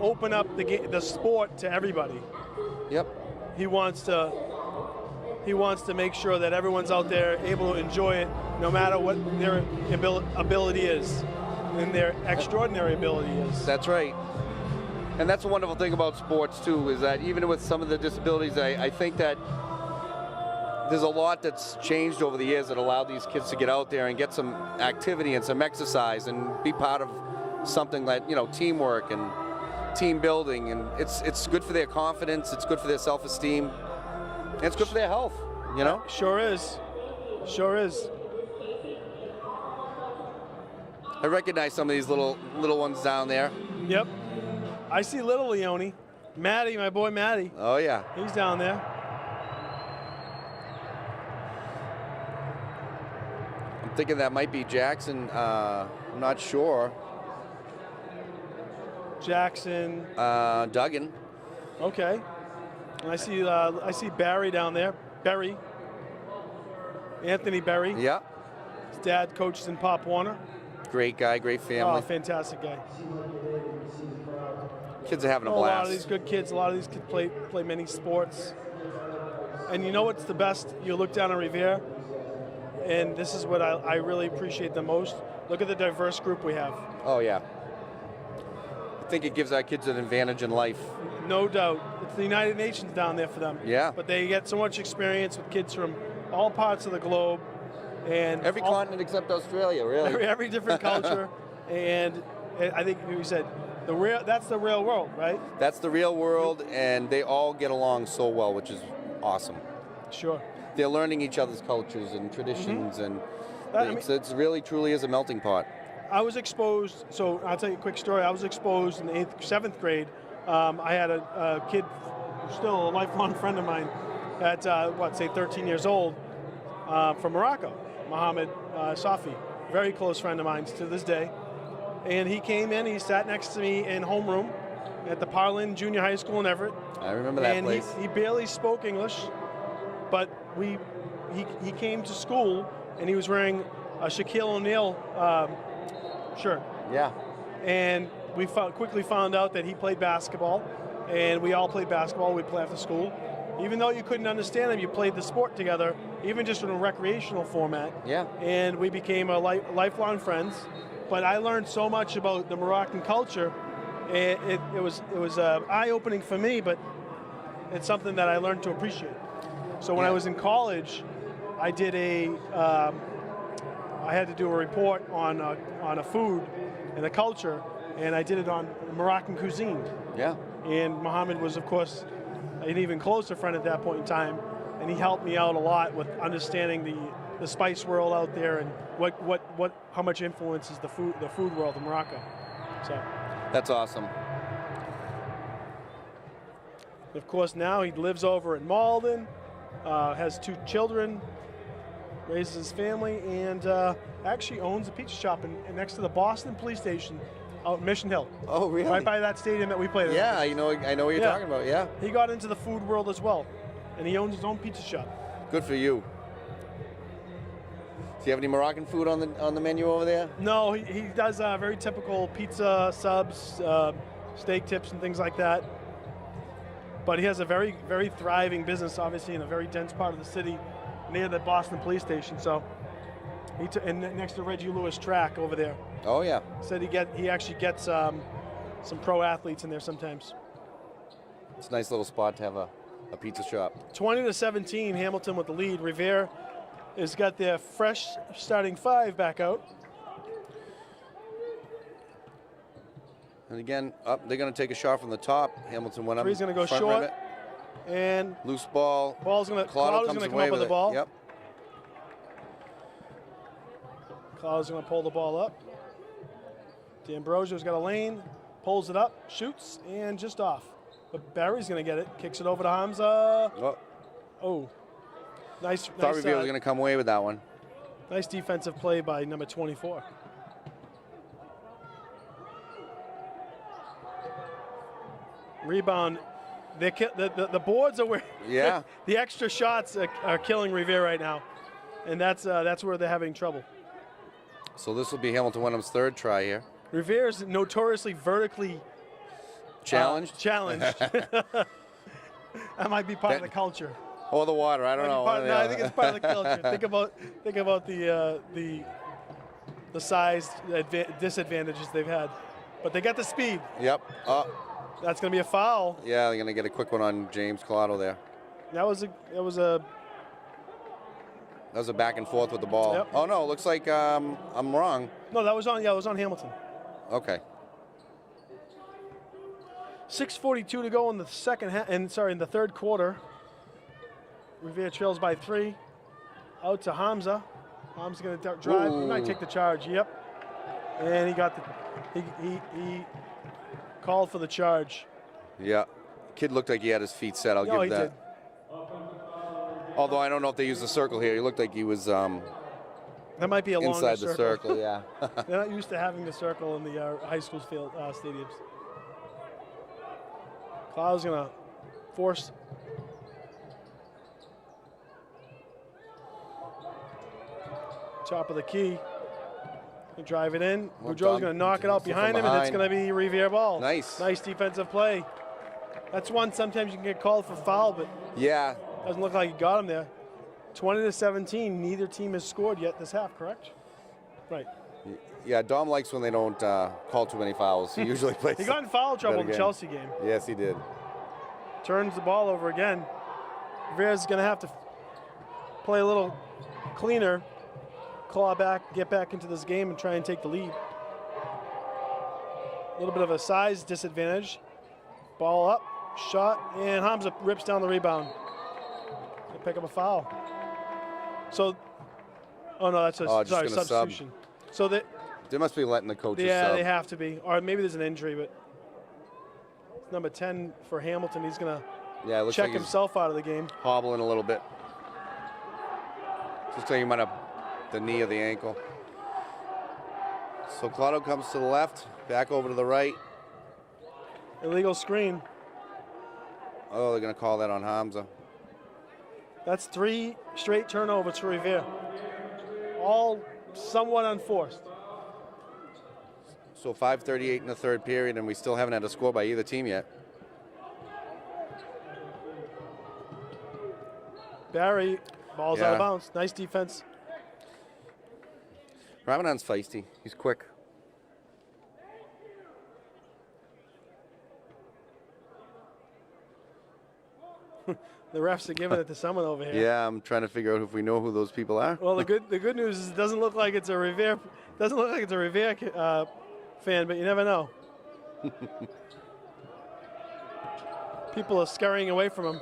open up the sport to everybody. Yep. He wants to make sure that everyone's out there able to enjoy it, no matter what their ability is and their extraordinary ability is. That's right. And that's a wonderful thing about sports too, is that even with some of the disabilities, I think that there's a lot that's changed over the years that allowed these kids to get out there and get some activity and some exercise and be part of something like, teamwork and team building. And it's good for their confidence, it's good for their self-esteem, and it's good for their health, Sure is. Sure is. I recognize some of these little ones down there. Yep. I see little Leone. Matty, my boy Matty. Oh, yeah. He's down there. I'm thinking that might be Jackson. I'm not sure. Jackson. Duggan. Okay. And I see Barry down there. Berry. Anthony Berry. Yeah. His dad coached in Pop Warner. Great guy, great family. Oh, fantastic guy. Kids are having a blast. A lot of these good kids. A lot of these kids play many sports. And you know what's the best? You look down on Revere, and this is what I really appreciate the most. Look at the diverse group we have. Oh, yeah. I think it gives our kids an advantage in life. No doubt. It's the United Nations down there for them. Yeah. But they get so much experience with kids from all parts of the globe. And every continent except Australia, really. Every different culture. And I think you said, that's the real world, right? That's the real world, and they all get along so well, which is awesome. Sure. They're learning each other's cultures and traditions, and it's really, truly is a melting pot. I was exposed, so I'll tell you a quick story. I was exposed in the 7th grade. I had a kid, still a lifelong friend of mine, at, 13 years old, from Morocco, Mohammed Safi. Very close friend of mine to this day. And he came in, he sat next to me in homeroom at the Parlin Junior High School in Everett. I remember that place. And he barely spoke English, but he came to school and he was wearing a Shaquille O'Neal shirt. Yeah. And we quickly found out that he played basketball, and we all played basketball. We'd play after school. Even though you couldn't understand him, you played the sport together, even just in a recreational format. Yeah. And we became lifelong friends. But I learned so much about the Moroccan culture. It was eye-opening for me, but it's something that I learned to appreciate. So when I was in college, I did I had to do a report on a food and a culture, and I did it on Moroccan cuisine. Yeah. And Mohammed was, of course, an even closer friend at that point in time, and he helped me out a lot with understanding the spice world out there and how much influences the food world in Morocco. So that's awesome. Of course, now he lives over in Malden, has 2 children, raises his family, and actually owns a pizza shop next to the Boston Police Station out in Mission Hill. Oh, really? Right by that stadium that we played at. Yeah, I know what you're talking about, yeah. He got into the food world as well, and he owns his own pizza shop. Good for you. Do you have any Moroccan food on the menu over there? No, he does very typical pizza subs, steak tips, and things like that. But he has a very, very thriving business, obviously, in a very dense part of the city, near the Boston Police Station. So, and next to Reggie Lewis track over there. Oh yeah. Said he actually gets some pro athletes in there sometimes. It's a nice little spot to have a pizza shop. 20-17, Hamilton with the lead. Revere has got their fresh starting 5 back out. And again, they're going to take a shot from the top. Hamilton-Wenham. Three's going to go short. Limit. And loose ball. Claude's going to come up with the ball. Yep. Claude's going to pull the ball up. D'Ambrosio's got a lane, pulls it up, shoots, and just off. But Barry's going to get it. Kicks it over to Hamza. Oh. Nice. Thought Revere was going to come away with that one. Nice defensive play by number 24. Rebound. The boards are where the extra shots are killing Revere right now, and that's where they're having trouble. So this will be Hamilton-Wenham's 3rd try here. Revere is notoriously vertically challenged. That might be part of the culture. Or the water, I don't know. No, I think it's part of the culture. think about the size disadvantages they've had, but they got the speed. Yep. That's going to be a foul. Yeah, they're going to get a quick one on James Collado there. That was a back and forth with the ball. Yep. Oh no, it looks like I'm wrong. No, that was on. Yeah, it was on Hamilton. Okay. 6:42 to go in the in the 3rd quarter. Revere trails by 3. Out to Hamza. Hamza's going to drive. Ooh. He might take the charge. Yep. And he got he called for the charge. Yeah. Kid looked like he had his feet set. I'll give that. Did. Although I don't know if they used the circle here. He looked like he was that might be a longer inside the circle. Yeah. They're not used to having the circle in the high school field stadiums. Cloud's going to force. Top of the key. Drive it in. Boudreau's going to knock it out behind him, and it's going to be Revere ball. Nice. Nice defensive play. That's one sometimes you can get called for foul, but yeah, doesn't look like he got him there. 20-17. Neither team has scored yet this half, correct? Right. Yeah, Dom likes when they don't call too many fouls. He usually plays. He got in foul trouble in the Chelsea game. Yes, he did. Turns the ball over again. Revere's going to have to play a little cleaner, claw back, get back into this game, and try and take the lead. A little bit of a size disadvantage. Ball up, shot, and Hamza rips down the rebound. They pick up a foul. So, oh no, that's a substitution. So they must be letting the coaches sub. sub. They have to be. Or maybe there's an injury, but number 10 for Hamilton, he's going to check himself out of the game. Hobbling a little bit. Looks like he might have the knee or the ankle. So Collado comes to the left, back over to the right. Illegal screen. Oh, they're going to call that on Hamza. That's 3 straight turnovers for Revere. All somewhat unforced. So 5:38 in the 3rd period, and we still haven't had a score by either team yet. Barry, ball's out of bounds. Nice defense. Ramadan's feisty. He's quick. The refs are giving it to someone over here. Yeah, I'm trying to figure out if we know who those people are. Well, the good news is it doesn't look like it's a Revere. Doesn't look like it's a Revere fan, but you never know. People are scurrying away from him.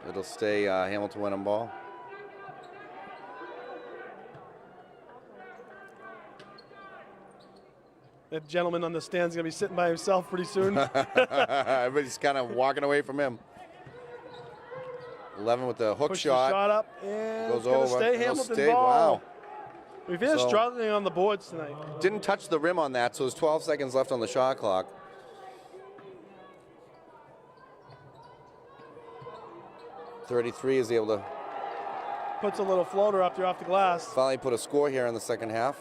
It'll stay Hamilton-Wenham ball. That gentleman on the stand is going to be sitting by himself pretty soon. Everybody's kind of walking away from him. 11 with the hook Push shot. the shot up, and Goes it's going to over. stay It'll Hamilton stay. ball. Wow. Revere's So- struggling on the boards tonight. Didn't touch the rim on that, so there's 12 seconds left on the shot clock. .33 is able to Puts a little floater up there off the glass. finally put a score here in the second half.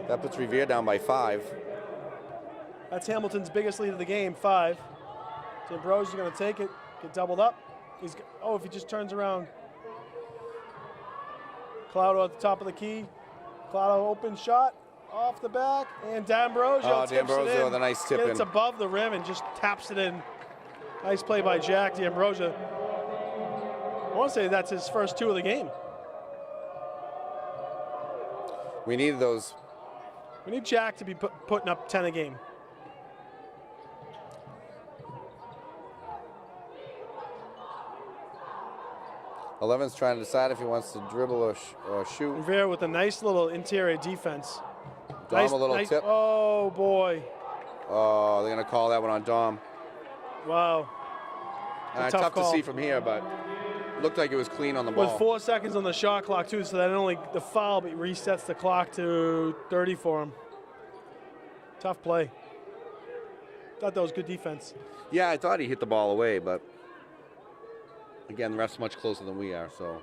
That puts Revere down by 5. That's Hamilton's biggest lead of the game, 5. D'Ambrosio is going to take it, get doubled up. If he just turns around. Claudio at the top of the key. Claudio open shot off the back, and D'Ambrosio tips D'Ambrosio it in. with a nice tip Gets in. above the rim and just taps it in. Nice play by Jack D'Ambrosio. I want to say that's his first 2 of the game. We needed those. We need Jack to be putting up 10 a game. Eleven's trying to decide if he wants to dribble or shoot. Revere with a nice little interior defense. Dom a little tip. Oh, boy. Oh, they're going to call that one on Dom. Wow. Tough to call. see from here, but looked like it was clean on the ball. With 4 seconds on the shot clock, too, so that not only the foul, but resets the clock to 30 for him. Tough play. Thought that was good defense. Yeah, I thought he hit the ball away, but again, the ref's much closer than we are, so.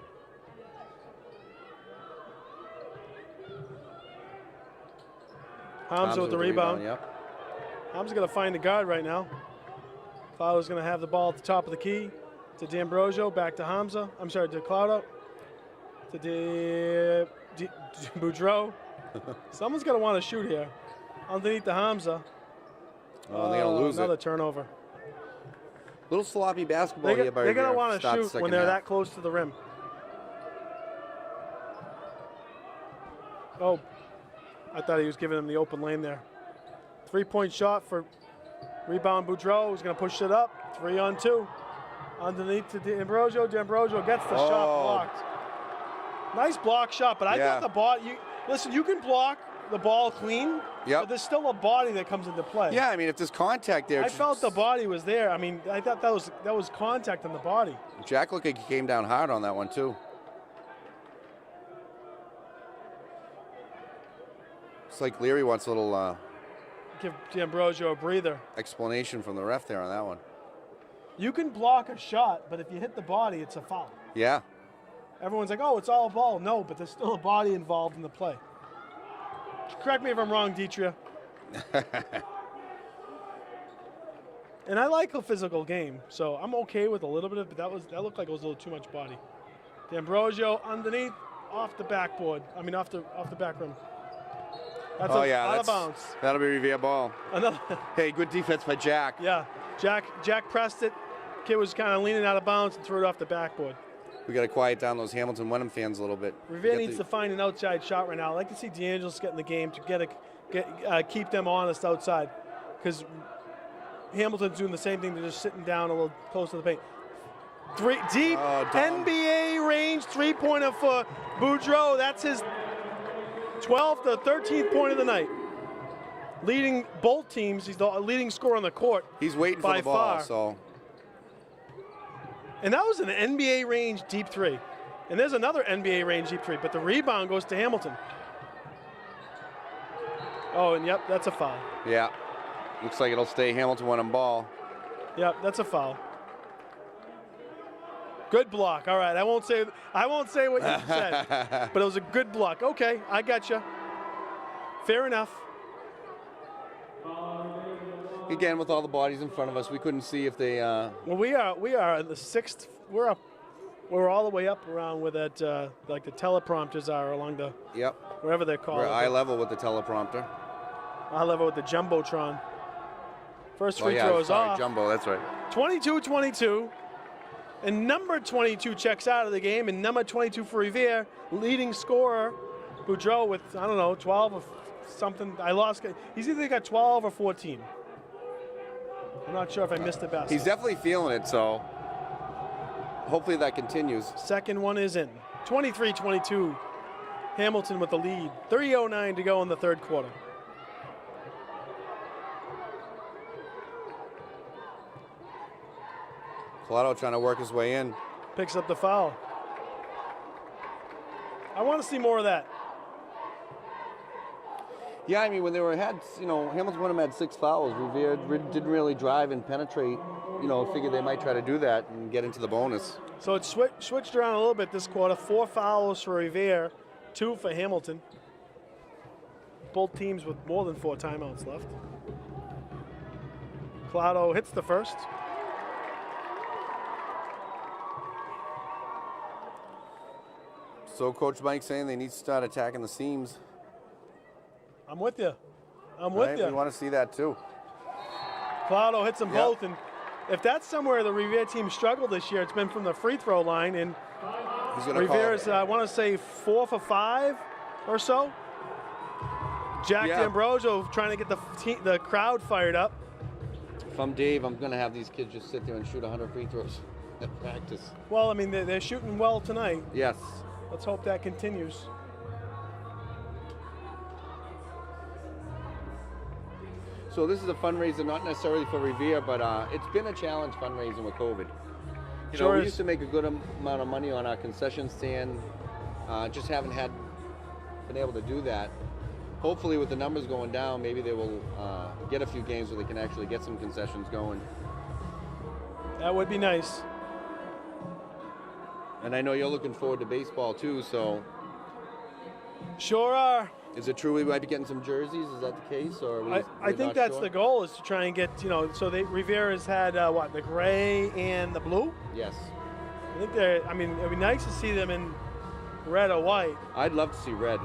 Hamza with the rebound. Yep. Hamza's going to find the guard right now. Claudio's going to have the ball at the top of the key. To D'Ambrosio, back to Hamza. I'm sorry, to Claudio. To Boudreau. Someone's going to want to shoot here. Underneath the Hamza. Oh, they're going to lose another it. turnover. Little sloppy basketball here by They're going to Revere. want to Start the shoot second when they're half. that close to the rim. Oh, I thought he was giving him the open lane there. 3-point shot for rebound Boudreau. Who's going to push it up. 3 on 2. Underneath to D'Ambrosio. D'Ambrosio gets the shot blocked. Nice block shot, but I thought the ball. Listen, you can block the ball clean, but there's still a body that comes into play. Yeah, I mean, if there's contact there. I felt the body was there. I mean, I thought that was contact on the body. Jack looked like he came down hard on that one, too. It's like Leary wants a little Give D'Ambrosio a breather. explanation from the ref there on that one. You can block a shot, but if you hit the body, it's a foul. Yeah. Everyone's like, oh, it's all ball. No, but there's still a body involved in the play. Correct me if I'm wrong, Deetria. And I like a physical game, so I'm okay with a little bit of it, but that looked like it was a little too much body. D'Ambrosio underneath, off the backboard. I mean, off the back rim. That's out of bounds. That'll be Revere ball. Another. Hey, good defense by Jack. Yeah, Jack pressed it. Kid was kind of leaning out of bounds and threw it off the backboard. We got to quiet down those Hamilton-Wenham fans a little bit. Revere needs to find an outside shot right now. I'd like to see DeAngelis get in the game to keep them honest outside, because Hamilton's doing the same thing. They're just sitting down a little close to the paint. Deep NBA range 3-pointer for Boudreau. That's his 12th or 13th point of the night. Leading both teams. He's the leading scorer on the court. He's waiting for the ball, so. And that was an NBA range deep 3. And there's another NBA range deep 3, but the rebound goes to Hamilton. Oh, and yep, that's a foul. Yeah. Looks like it'll stay Hamilton-Wenham ball. Yep, that's a foul. Good block. All right, I won't say what you said, but it was a good block. Okay, I got you. Fair enough. Again, with all the bodies in front of us, we couldn't see if they. Well, we are at the 6th. We're up. We're all the way up around where that like the teleprompters are along the. Yep. Wherever they're called. We're eye level with the teleprompter. Eye level with the jumbotron. First free throw is off. Jumbo, that's right. 22-22. And number 22 checks out of the game, and number 22 for Revere, leading scorer, Boudreau with, I don't know, 12 or something. I lost. He's either got 12 or 14. I'm not sure if I missed the basket. He's definitely feeling it, so hopefully that continues. Second one is in. 23-22. Hamilton with the lead. 3:09 to go in the third quarter. Collado trying to work his way in. Picks up the foul. I want to see more of that. Yeah, I mean, when they had, Hamilton-Wenham had 6 fouls. Revere didn't really drive and penetrate. Figured they might try to do that and get into the bonus. So it's switched around a little bit this quarter. 4 fouls for Revere, 2 for Hamilton. Both teams with more than 4 timeouts left. Collado hits the first. So Coach Mike saying they need to start attacking the seams. I'm with you. I'm with you. We want to see that too. Collado hits them both, and if that's somewhere the Revere team struggled this year, it's been from the free throw line. And Revere's, I want to say, 4 for 5 or so. Jack D'Ambrosio trying to get the crowd fired up. If I'm Dave, I'm going to have these kids just sit there and shoot 100 free throws at practice. Well, I mean, they're shooting well tonight. Yes. Let's hope that continues. So this is a fundraiser, not necessarily for Revere, but it's been a challenge fundraising with COVID. We used to make a good amount of money on our concession stand. Just haven't been able to do that. Hopefully with the numbers going down, maybe they will get a few games where they can actually get some concessions going. That would be nice. And I know you're looking forward to baseball too, so. Sure are. Is it true we might be getting some jerseys? Is that the case, or I think that's the goal, is to try and get So Revere has had the gray and the blue. Yes. I think it'd be nice to see them in red or white. I'd love to see red.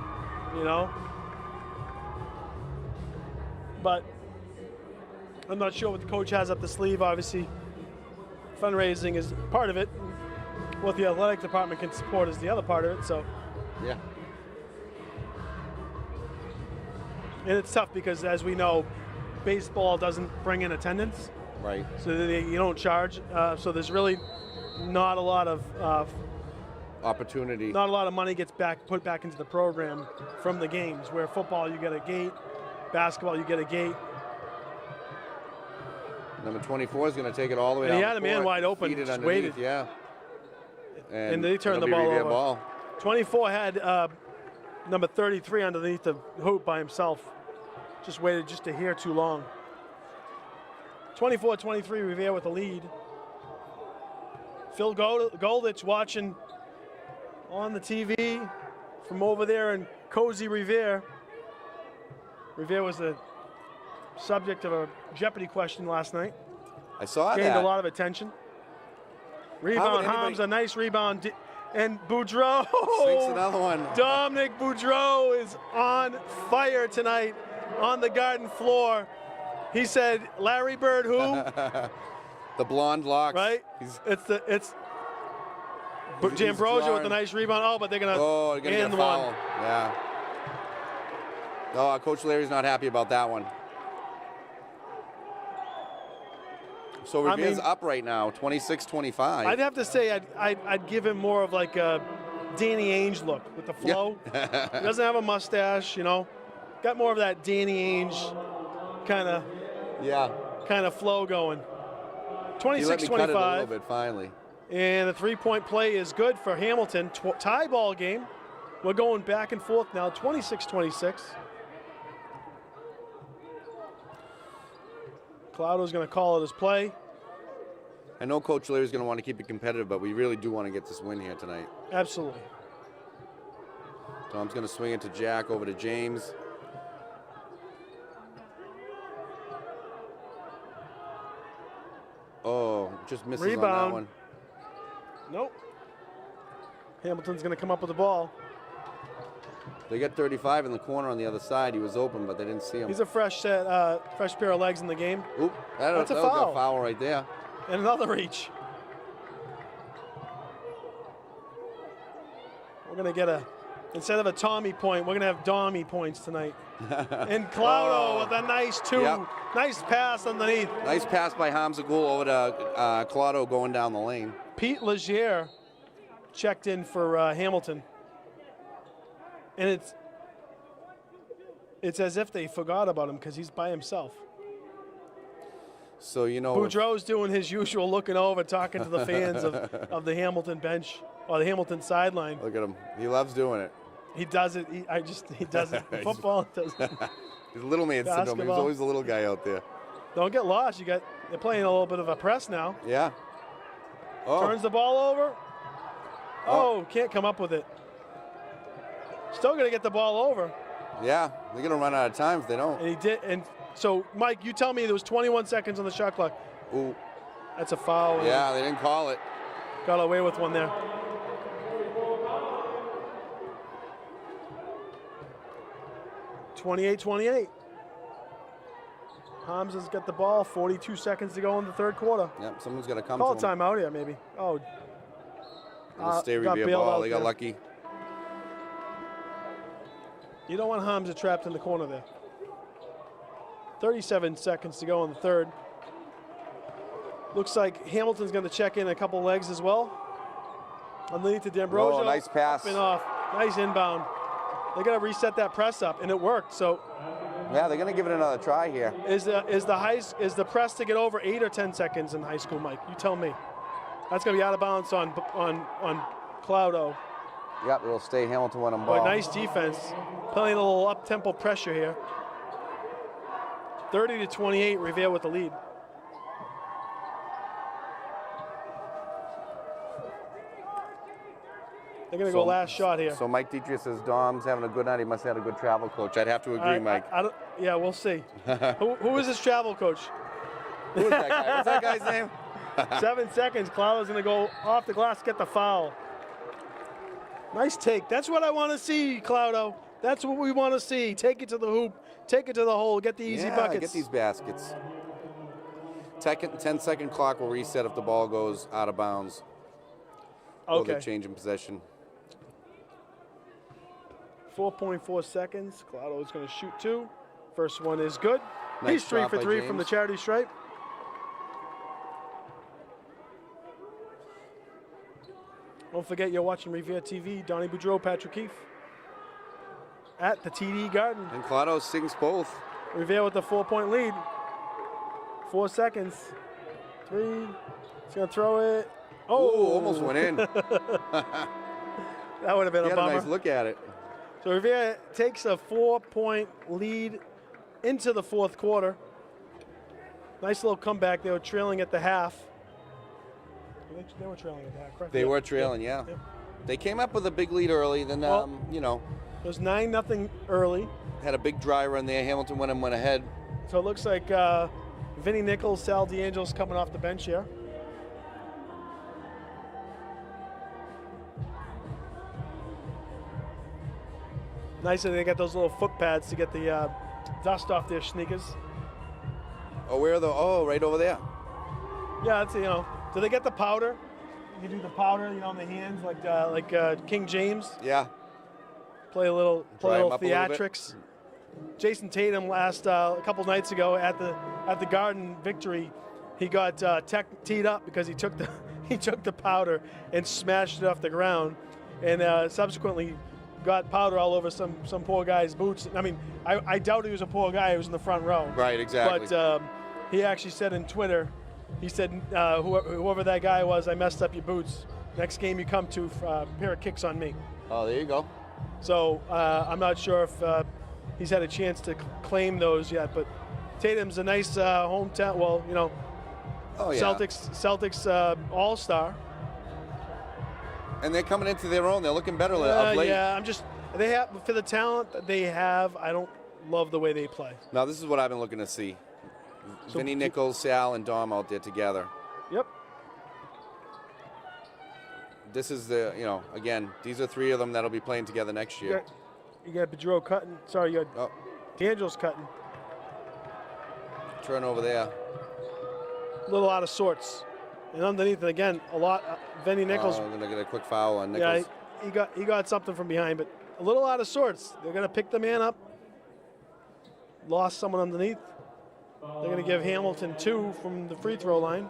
But I'm not sure what the coach has up the sleeve. Obviously, fundraising is part of it. What the athletic department can support is the other part of it. So. Yeah. And it's tough because, as we know, baseball doesn't bring in attendance. Right. So you don't charge. So there's really not a lot of opportunity. Not a lot of money gets put back into the program from the games. Where football, you get a gate. Basketball, you get a gate. Number 24 is going to take it all the way down. And he had a man wide open, just waited. Yeah. And they turned the ball over. 24 had number 33 underneath the hoop by himself. Just waited just a hair too long. 24-23, Revere with the lead. Phil Goldich watching on the TV from over there in cozy Revere. Revere was the subject of a Jeopardy question last night. I saw that. Gained a lot of attention. Rebound, Harms, a nice rebound. And Boudreau. Sinks another one. Dominic Boudreau is on fire tonight on the Garden floor. He said, Larry Bird, who? The blonde locks. Right? It's D'Ambrosio with a nice rebound. Oh, but they're going to get a foul. Yeah. Oh, Coach Larry's not happy about that one. So Revere's up right now, 26-25. I'd have to say I'd give him more of like a Danny Ainge look with the flow. Yeah. He doesn't have a mustache, Got more of that Danny Ainge kind of flow going. 26-25. He let me cut it a little bit finally. And the three-point play is good for Hamilton. Tie ball game. We're going back and forth now, 26-26. Collado's going to call it his play. I know Coach Larry's going to want to keep it competitive, but we really do want to get this win here tonight. Absolutely. Tom's going to swing it to Jack, over to James. Oh, just misses on that one. Nope. Hamilton's going to come up with the ball. They got 35 in the corner on the other side. He was open, but they didn't see him. He's a fresh pair of legs in the game. Oop, that's a foul. A foul right there. And another reach. We're going to get a Instead of a Tommy point, we're going to have Dommy points tonight. And Claudio with a nice 2. Yep. Nice pass underneath. Nice pass by Hamzagul over to Claudio going down the lane. Pete Legier checked in for Hamilton. And it's as if they forgot about him because he's by himself. So, you know. Boudreau's doing his usual looking over, talking to the fans of the Hamilton bench or the Hamilton sideline. Look at him. He loves doing it. He does it. He does it. Football does it. He's little man syndrome. Basketball. He was always the little guy out there. Don't get lost. They're playing a little bit of a press now. Yeah. Oh. Turns the ball over. Oh, can't come up with it. Still going to get the ball over. Yeah, they're going to run out of time if they don't. And he did. And so, Mike, you tell me there was 21 seconds on the shot clock. Ooh. That's a foul. Yeah, they didn't call it. Got away with one there. (28-28). Hamza's got the ball. 42 seconds to go in the third quarter. Yep, someone's going to come Call to him. timeout here, maybe. Oh. It'll stay got Revere bailed ball. out They got there. lucky. You don't want Hamza trapped in the corner there. 37 seconds to go in the third. Looks like Hamilton's going to check in a couple legs as well. Underneath to D'Ambrosio. Oh, nice pass. Up and off. Nice inbound. They got to reset that press up, and it worked. So, Yeah, they're going to give it another try here. is the press to get over 8 or 10 seconds in high school, Mike? You tell me. That's going to be out of bounds on Claudio. Yep, it'll stay Hamilton-Wenham ball. Boy, nice defense. Playing a little up-tempo pressure here. 30-28, Revere with the lead. They're going to go last shot here. So Mike Dietrich says Dom's having a good night. He must have had a good travel coach. I'd have to agree, Mike. Yeah, we'll see. who is this travel coach? Who is that guy? What's that guy's name? 7 seconds. Claudio's going to go off the glass, get the foul. Nice take. That's what I want to see, Claudio. That's what we want to see. Take it to the hoop. Take it to the hole. Get the easy buckets. Get these baskets. 10-second clock will reset if the ball goes out of bounds. Or Okay. they're changing possession. 4.4 seconds. Claudio's going to shoot 2. First one is good. Nice He's 3 shot for by 3 from the James. charity stripe. Don't forget you're watching Revere TV. Donnie Boudreau, Patrick Keefe. At the TD Garden. And Claudio sings both. Revere with the 4-point lead. 4 seconds. 3. He's going to throw it. Oh, Ooh, almost went in. That would have been He a had a bummer. nice look at it. So Revere takes a 4-point lead into the fourth quarter. Nice little comeback. They were trailing at the half. They were trailing at the half, correct? They were trailing, yeah. They came up with a big lead early, then, you know, It was 9-0 early. had a big dry run there. Hamilton-Wenham went ahead. So it looks like Vinny Nichols, Sal DeAngelis coming off the bench here. Nice that they got those little foot pads to get the dust off their sneakers. Oh, where are the? Oh, right over there. Yeah, that's, you know. Do they get the powder? You do the powder, you know, on the hands like King James. Yeah. Play a little Dry 'em up a little bit. theatrics. Jason Tatum a couple nights ago at the Garden victory, he got teed up because he took the powder and smashed it off the ground, and subsequently got powder all over some poor guy's boots. I mean, I doubt he was a poor guy. He was in the front row. Right, exactly. But he actually said in Twitter, he said, whoever that guy was, I messed up your boots. Next game you come to, a pair of kicks on me. Oh, there you go. So I'm not sure if he's had a chance to claim those yet, but Tatum's a nice hometown. Well, you know, Oh, yeah. Celtics all-star. And they're coming into their own. They're looking better of late. Yeah, they have, for the talent that they have, I don't love the way they play. Now, this is what I've been looking to see. Vinny Nichols, Sal, and Dom out there together. Yep. This is the, you know, again, these are 3 of them that'll be playing together next year. You got Boudreau cutting. Sorry, you got D'Angelo's cutting. Turnover there. A little out of sorts. And underneath it again, a lot. Vinny Nichols. Oh, they're going to get a quick foul on Nichols. Yeah, he got something from behind, but a little out of sorts. They're going to pick the man up. Lost someone underneath. They're going to give Hamilton 2 from the free throw line.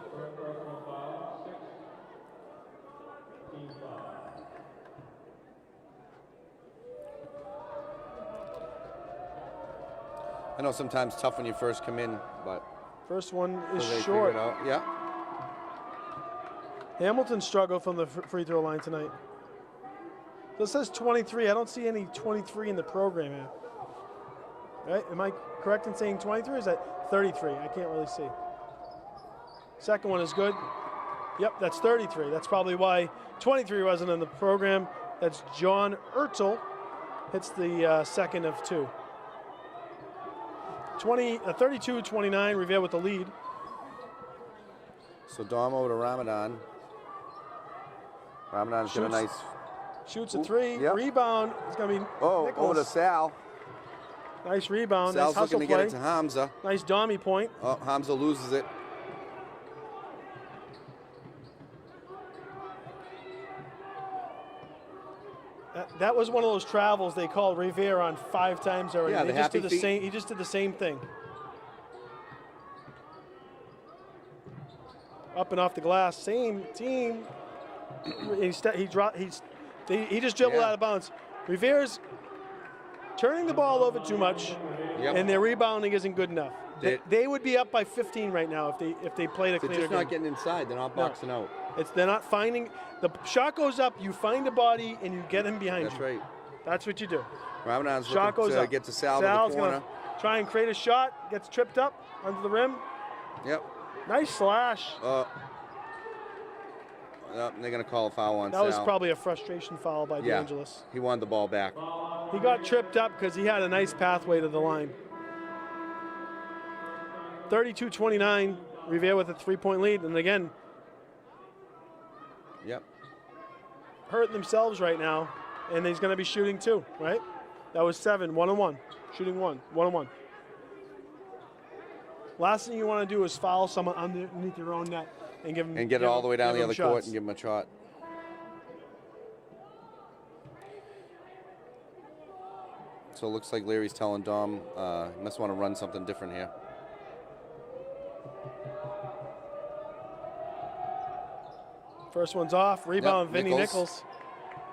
I know sometimes tough when you first come in, but first one is they short. figure it out. Yeah. Hamilton struggled from the free throw line tonight. So it says 23. I don't see any 23 in the program here. Right? Am I correct in saying 23? Or is that 33? I can't really see. Second one is good. Yep, that's 33. That's probably why 23 wasn't in the program. That's John Ertel. Hits the second of 2. 32-29, Revere with the lead. So Dom over to Ramadan. Ramadan's got a nice... Shoots a 3. Yep. Rebound. It's going to be Nichols. Over to Sal. Nice rebound. Sal's nice hustle looking to play. get it to Hamza. Nice Domi point. Oh, Hamza loses it. That was one of those travels they called Revere on 5 times already. Yeah, he just did the same thing. Up and off the glass, same team. He just dribbled out of bounds. Revere's turning the ball over too much, and their rebounding isn't good enough. They would be up by 15 right now if they played a cleaner game. They're just not getting inside. They're not boxing out. They're not finding. The shot goes up, you find a body, and you get him behind you. That's right. That's what you do. Ramadan's Shot looking goes to up. get to Sal Sal's in the corner. gonna try and create a shot, gets tripped up under the rim. Yep. Nice slash. They're going to call a foul on Sal. That was probably a frustration foul by DeAngelis. He wanted the ball back. He got tripped up because he had a nice pathway to the line. 32-29, Revere with a 3-point lead. And again, hurting themselves right now. And he's going to be shooting 2, right? That was 7, 1-on-1. Shooting 1, 1-on-1. Last thing you want to do is foul someone underneath your own net and give them and get it all the way down the other shots. court and give him a shot. So it looks like Larry's telling Dom he must want to run something different here. First one's off. Rebound, Vinny Nichols.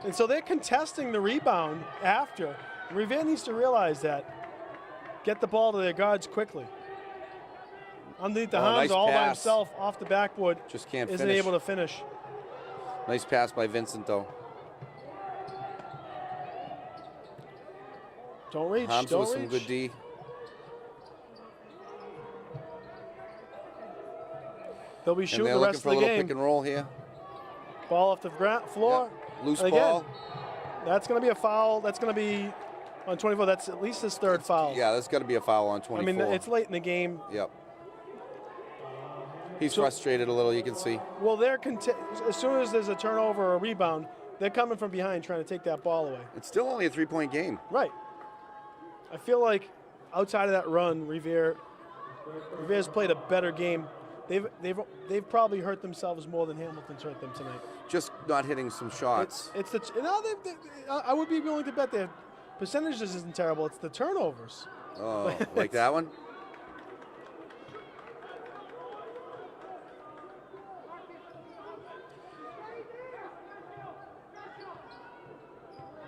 And so they're contesting the rebound after. Revere needs to realize that. Get the ball to their guards quickly. Underneath the Hamza, nice all by pass. himself, off the backboard. Just can't isn't finish. able to finish. Nice pass by Vincent, though. Don't reach. Hamza don't with reach. some good D. They'll be shooting the rest of the looking for a little game. pick and roll here. Ball off the floor. Yep. Loose and again, ball. That's going to be a foul. That's going to be on 24. That's at least his 3rd foul. Yeah, that's got to be a foul on 24. I mean, it's late in the game. Yep. He's frustrated a little, you can see. Well, as soon as there's a turnover or a rebound, they're coming from behind trying to take that ball away. It's still only a 3-point game. Right. I feel like outside of that run, Revere's played a better game. They've probably hurt themselves more than Hamilton's hurt them tonight. Just not hitting some shots. I would be willing to bet their percentages isn't terrible. It's the turnovers. Oh, like that one?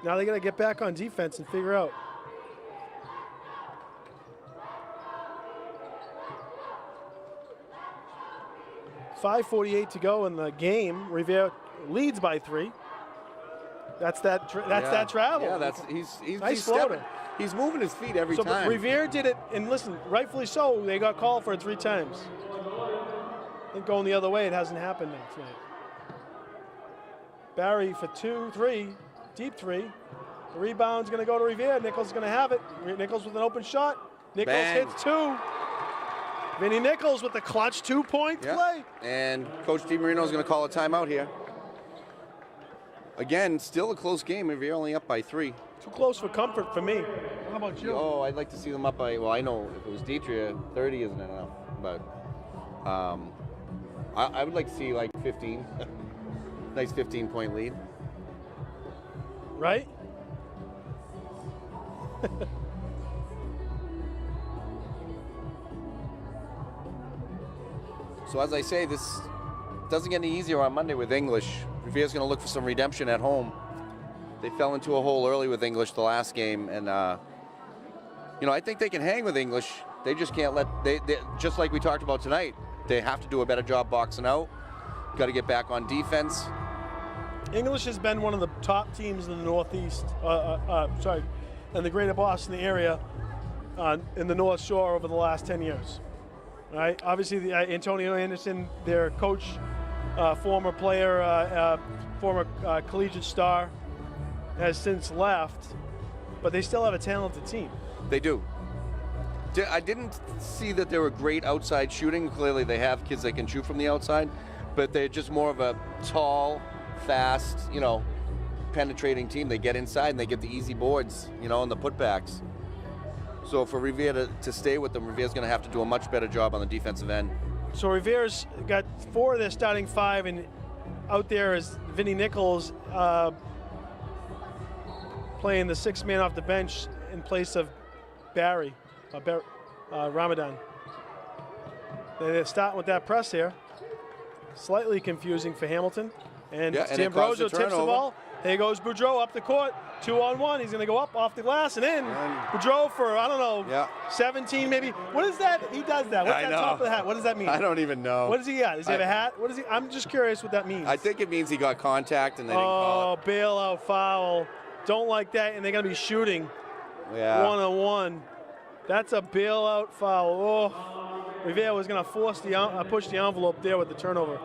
Now they got to get back on defense and figure out. .5:48 to go in the game. Revere leads by 3. That's that travel. Yeah, he's nice floater. He's moving his feet every time. So Revere did it, and listen, rightfully so. They got called for it 3 times. I think going the other way, it hasn't happened now tonight. Barry for 2-3, deep 3. The rebound's going to go to Revere. Nichols is going to have it. Nichols with an open shot. Nichols hits 2. Vinny Nichols with the clutch 2-point play. And Coach DiMarino is going to call a timeout here. Again, still a close game if you're only up by 3. Too close for comfort for me. How about you? Oh, I'd like to see them up by, well, I know if it was Deitria, 30 isn't enough. But I would like to see like 15. Nice 15-point lead. Right? So as I say, this doesn't get any easier on Monday with English. Revere's going to look for some redemption at home. They fell into a hole early with English the last game, and I think they can hang with English. They just can't let they just like we talked about tonight. They have to do a better job boxing out. Got to get back on defense. English has been one of the top teams in the Northeast. In the Greater Boston area, in the North Shore over the last 10 years. Right? Obviously, Antonio Anderson, their coach, former player, former collegiate star, has since left, but they still have a talented team. They do. I didn't see that they were great outside shooting. Clearly, they have kids that can shoot from the outside, but they're just more of a tall, fast, penetrating team. They get inside and they get the easy boards, and the putbacks. So for Revere to stay with them, Revere's going to have to do a much better job on the defensive end. So Revere's got 4 of their starting 5, and out there is Vinny Nichols playing the 6th man off the bench in place of Barry Ramadan. They're starting with that press here. Slightly confusing for Hamilton. And D'Ambrosio tips the ball. Here goes Boudreau up the court. 2-on-1. He's going to go up off the glass and in. Boudreau for, 17 maybe. What is that? He does that. What's that top of the hat? What does that mean? I don't even know. What does he got? Does he have a hat? What is he? I'm just curious what that means. I think it means he got contact and they didn't call it. Bailout foul. Don't like that. And they're going to be shooting. Yeah. 1-on-1. That's a bailout foul. Oh, Revere was going to force push the envelope there with the turnover.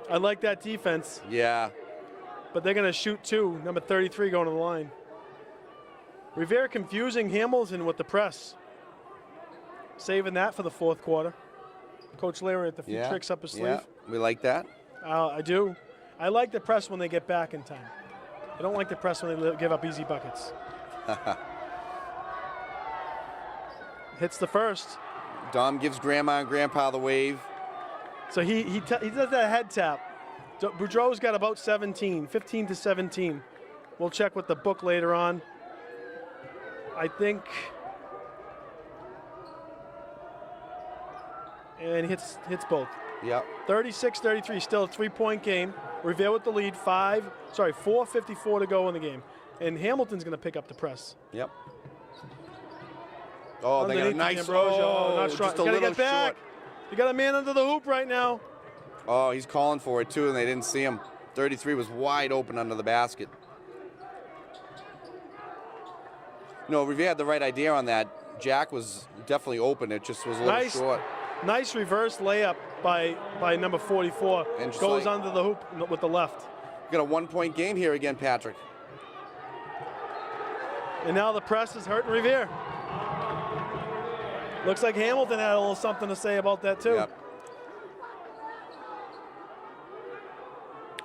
I like that defense. Yeah. But they're going to shoot 2. Number 33 going to the line. Revere confusing Hamilton with the press. Saving that for the 4th quarter. Coach Larry with a few tricks up his sleeve. Yeah, we like that. I do. I like the press when they get back in time. I don't like the press when they give up easy buckets. Hits the first. Dom gives Grandma and Grandpa the wave. So he does that head tap. Boudreau's got about 15 to 17. We'll check with the book later on. I think. And he hits both. Yep. 36-33, still a 3-point game. Revere with the lead, 4:54 to go in the game. And Hamilton's going to pick up the press. Yep. Oh, they got a nice not strong. Just a little get back. short. You got a man under the hoop right now. Oh, he's calling for it, too, and they didn't see him. 33 was wide open under the basket. Revere had the right idea on that. Jack was definitely open. It just was a little short. Nice reverse layup by number 44. And goes under the hoop with the left. Got a 1-point game here again, Patrick. And now the press is hurting Revere. Looks like Hamilton had a little something to say about that, too. Yep.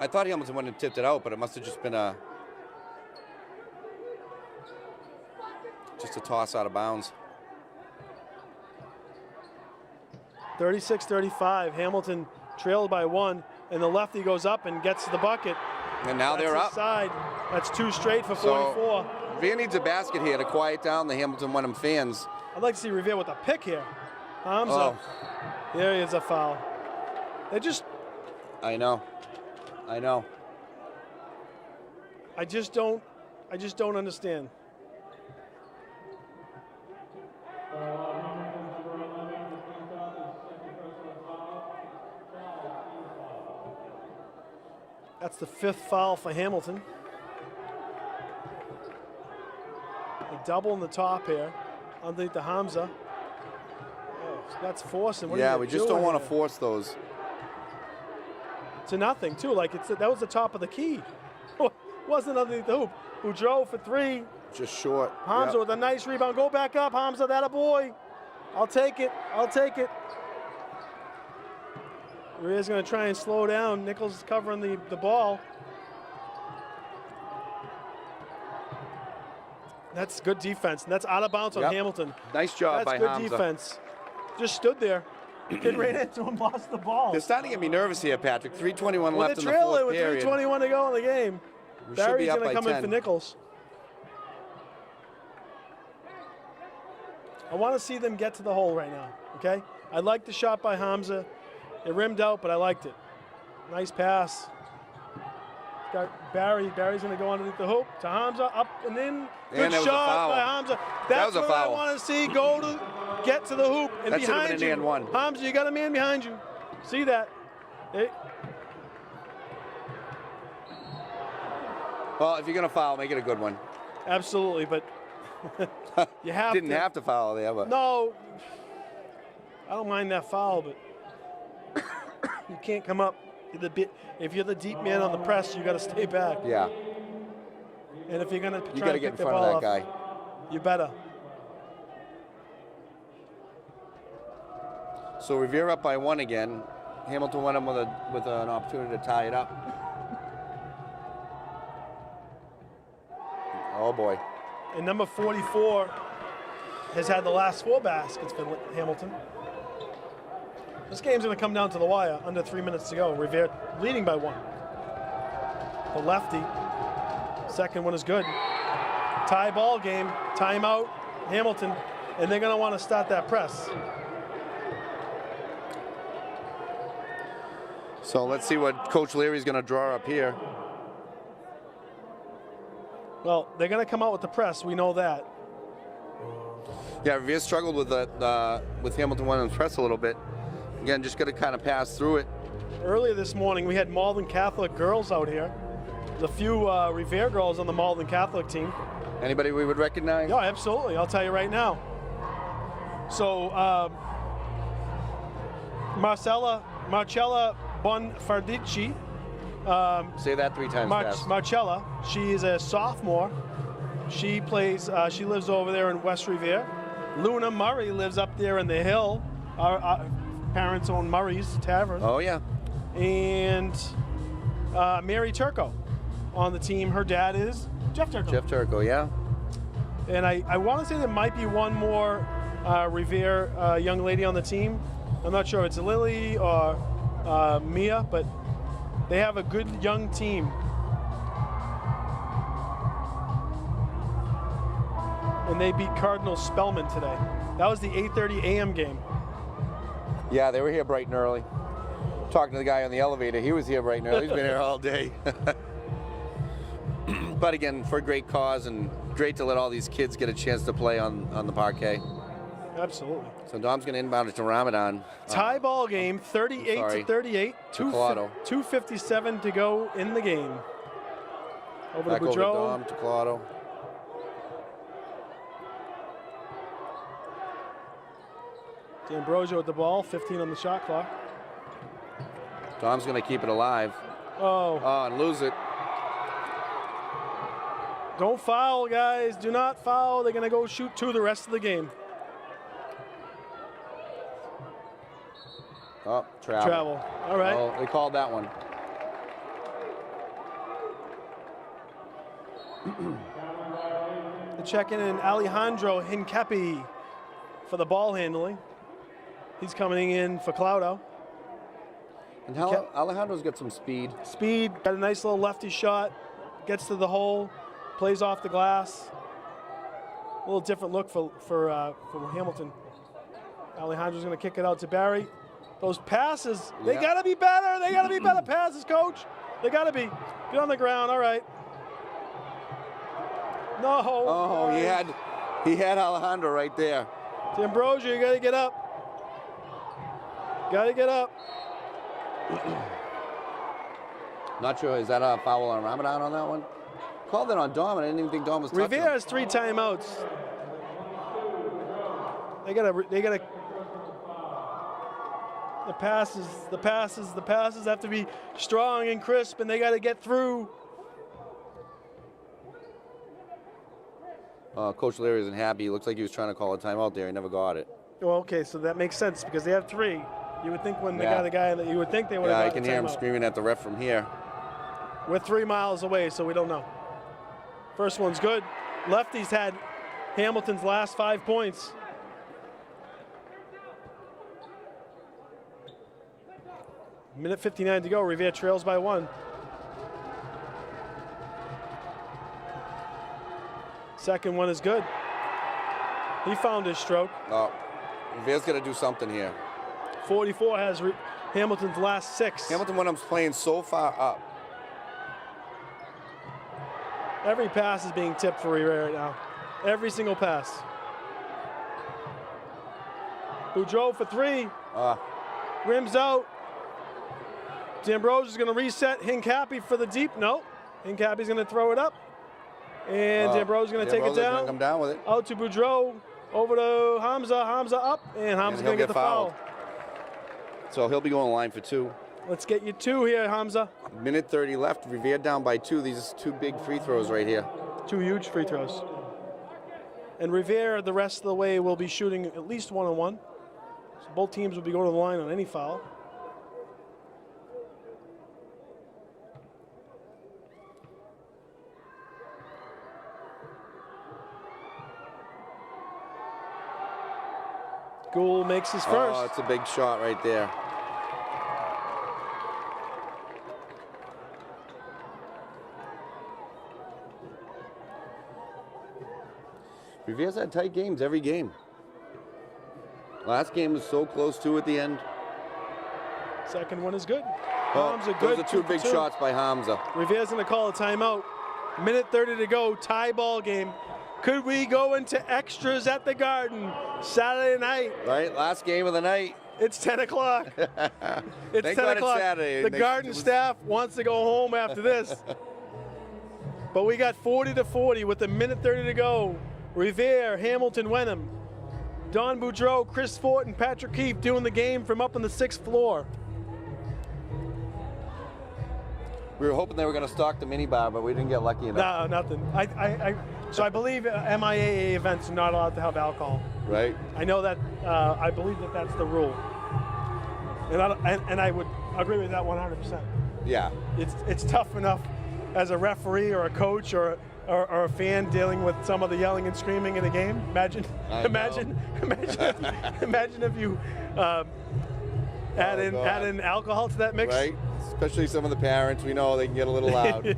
I thought Hamilton went and tipped it out, but it must have just been a toss out of bounds. 36-35. Hamilton trailed by 1, and the lefty goes up and gets the bucket. And now they're up. Side. That's 2 straight for 44. Revere needs a basket here to quiet down the Hamilton-Wenham fans. I'd like to see Revere with a pick here. Hamza. There is a foul. They just. I know. I just don't understand. That's the 5th foul for Hamilton. A double in the top here, underneath the Hamza. Oh, that's forcing. We just don't want to force those. To nothing, too. That was the top of the key. Wasn't underneath the hoop. Boudreau for 3. Just short. Hamza with a nice rebound. Go back up, Hamza. That a boy. I'll take it. Revere's going to try and slow down. Nichols is covering the ball. That's good defense. And that's out of bounds on Hamilton. Nice job by Hamza. That's good defense. Just stood there. Get right into him, lost the ball. They're starting to get me nervous here, Patrick. 3:21 left in the 4th period. With 3:21 to go in the game. We Barry's going to come in for Nichols. I want to see them get to the hole right now, okay? I like the shot by Hamza. It rimmed out, but I liked it. Nice pass. Got Barry. Barry's going to go underneath the hoop to Hamza, up and in. Good shot by Hamza. That's what I want to see. Get to the hoop and that behind you. An and one. Hamza, you got a man behind you. See that? Well, if you're going to foul, make it a good one. Absolutely, but you have Didn't have to foul there, but. No, I don't mind that foul, but you can't come up. If you're the deep man on the press, you got to stay back. Yeah. And if you're going to you try got to get pick in the front ball of that off, guy. you better. So Revere up by 1 again. Hamilton-Wenham with an opportunity to tie it up. Oh boy. And number 44 has had the last 4 baskets for Hamilton. This game's going to come down to the wire. Under 3 minutes to go. Revere leading by 1. The lefty. Second one is good. Tie ball game. Timeout. Hamilton. And they're going to want to start that press. So let's see what Coach Leary's going to draw up here. Well, they're going to come out with the press. We know that. Yeah, Revere struggled with that with Hamilton-Wenham's press a little bit. Again, just got to kind of pass through it. Earlier this morning, we had Malden Catholic girls out here. There's a few Revere girls on the Malden Catholic team. Anybody we would recognize? Yeah, absolutely. I'll tell you right now. So, Marcella Bonfardici. Say that 3 times fast. Marcella, she is a sophomore. She plays, she lives over there in West Revere. Luna Murray lives up there in the hill. Our parents own Murray's Tavern. Oh, yeah. And Mary Turco on the team. Her dad is Jeff Turco. Jeff Turco, yeah. And I want to say there might be one more Revere young lady on the team. I'm not sure if it's Lily or Mia, but they have a good young team. And they beat Cardinal Spellman today. That was the 8:30 a.m. game. Yeah, they were here bright and early. Talking to the guy on the elevator, he was here bright and early. He's been here all day. But again, for a great cause and great to let all these kids get a chance to play on the parquet. Absolutely. So Dom's going to inbound it to Ramadan. Tie ball game, 38-38. 2:57 to go in the game. Over Back to Boudreau. over Dom to Collado. D'Ambrosio with the ball, 15 on the shot clock. Dom's going to keep it alive. Oh, and lose it. don't foul, guys. Do not foul. They're going to go shoot 2 the rest of the game. Oh, travel. All right. Oh, they called that one. The check-in and Alejandro Hincapi for the ball handling. He's coming in for Claudio. And Alejandro's got some speed. Speed, got a nice little lefty shot, gets to the hole, plays off the glass. A little different look for Hamilton. Alejandro's going to kick it out to Barry. Those passes, they got to be better. They got to be better passes, coach. They got to be. Get on the ground. All right. No. Oh, he had Alejandro right there. D'Ambrosio, you got to get up. Got to get up. Not sure. Is that a foul on Ramadan on that one? Called it on Dom. I didn't even think Dom was touching Revere has 3 timeouts. They gotta. The passes have to be strong and crisp, and they got to get through. Coach Leary isn't happy. He looks like he was trying to call a timeout there. He never got it. Well, okay, so that makes sense because they have 3. You would think when they got the guy that you would think they would have got I can hear him screaming at the ref from here. We're 3 miles away, so we don't know. First one's good. Lefty's had Hamilton's last 5 points. Minute 59 to go. Revere trails by 1. Second one is good. He found his stroke. Oh, Revere's got to do something here. 44 has Hamilton's last 6. Hamilton-Wenham's playing so far up. Every pass is being tipped for Revere right now. Every single pass. Boudreau for 3. Rims out. D'Ambrosio is going to reset. Hincapie for the deep. No. Hincapie's going to throw it up. And D'Ambrosio is going to take it down. Come down with it. Out to Boudreau. Over to Hamza. Hamza up. And Hamza's going to get the foul. So he'll be going line for 2. Let's get you 2 here, Hamza. Minute 30 left. Revere down by 2. These are 2 big free throws right here. 2 huge free throws. And Revere, the rest of the way, will be shooting at least 1-on-1. So both teams will be going to the line on any foul. Gould makes his first. Oh, it's a big shot right there. Revere's had tight games every game. Last game was so close too at the end. Second one is good. Oh, Hamza those good. are 2 big shots by Hamza. Revere's going to call a timeout. Minute 30 to go. Tie ball game. Could we go into extras at the Garden Saturday night? Right, last game of the night. It's 10 o'clock. It's 10 o'clock. Saturday. The Garden staff wants to go home after this. But we got 40-40 with a minute 30 to go. Revere, Hamilton-Wenham. Don Boudreau, Chris Fort, and Patrick Keefe doing the game from up on the 6th floor. We were hoping they were going to stock the minibar, but we didn't get lucky enough. No, nothing. So I believe MIAA events are not allowed to have alcohol. Right. I know that. I believe that that's the rule. And I would agree with that 100%. Yeah. It's tough enough as a referee or a coach or a fan dealing with some of the yelling and screaming in a game. Imagine if you add in alcohol to that mix. Right. Especially some of the parents, we know they can get a little loud.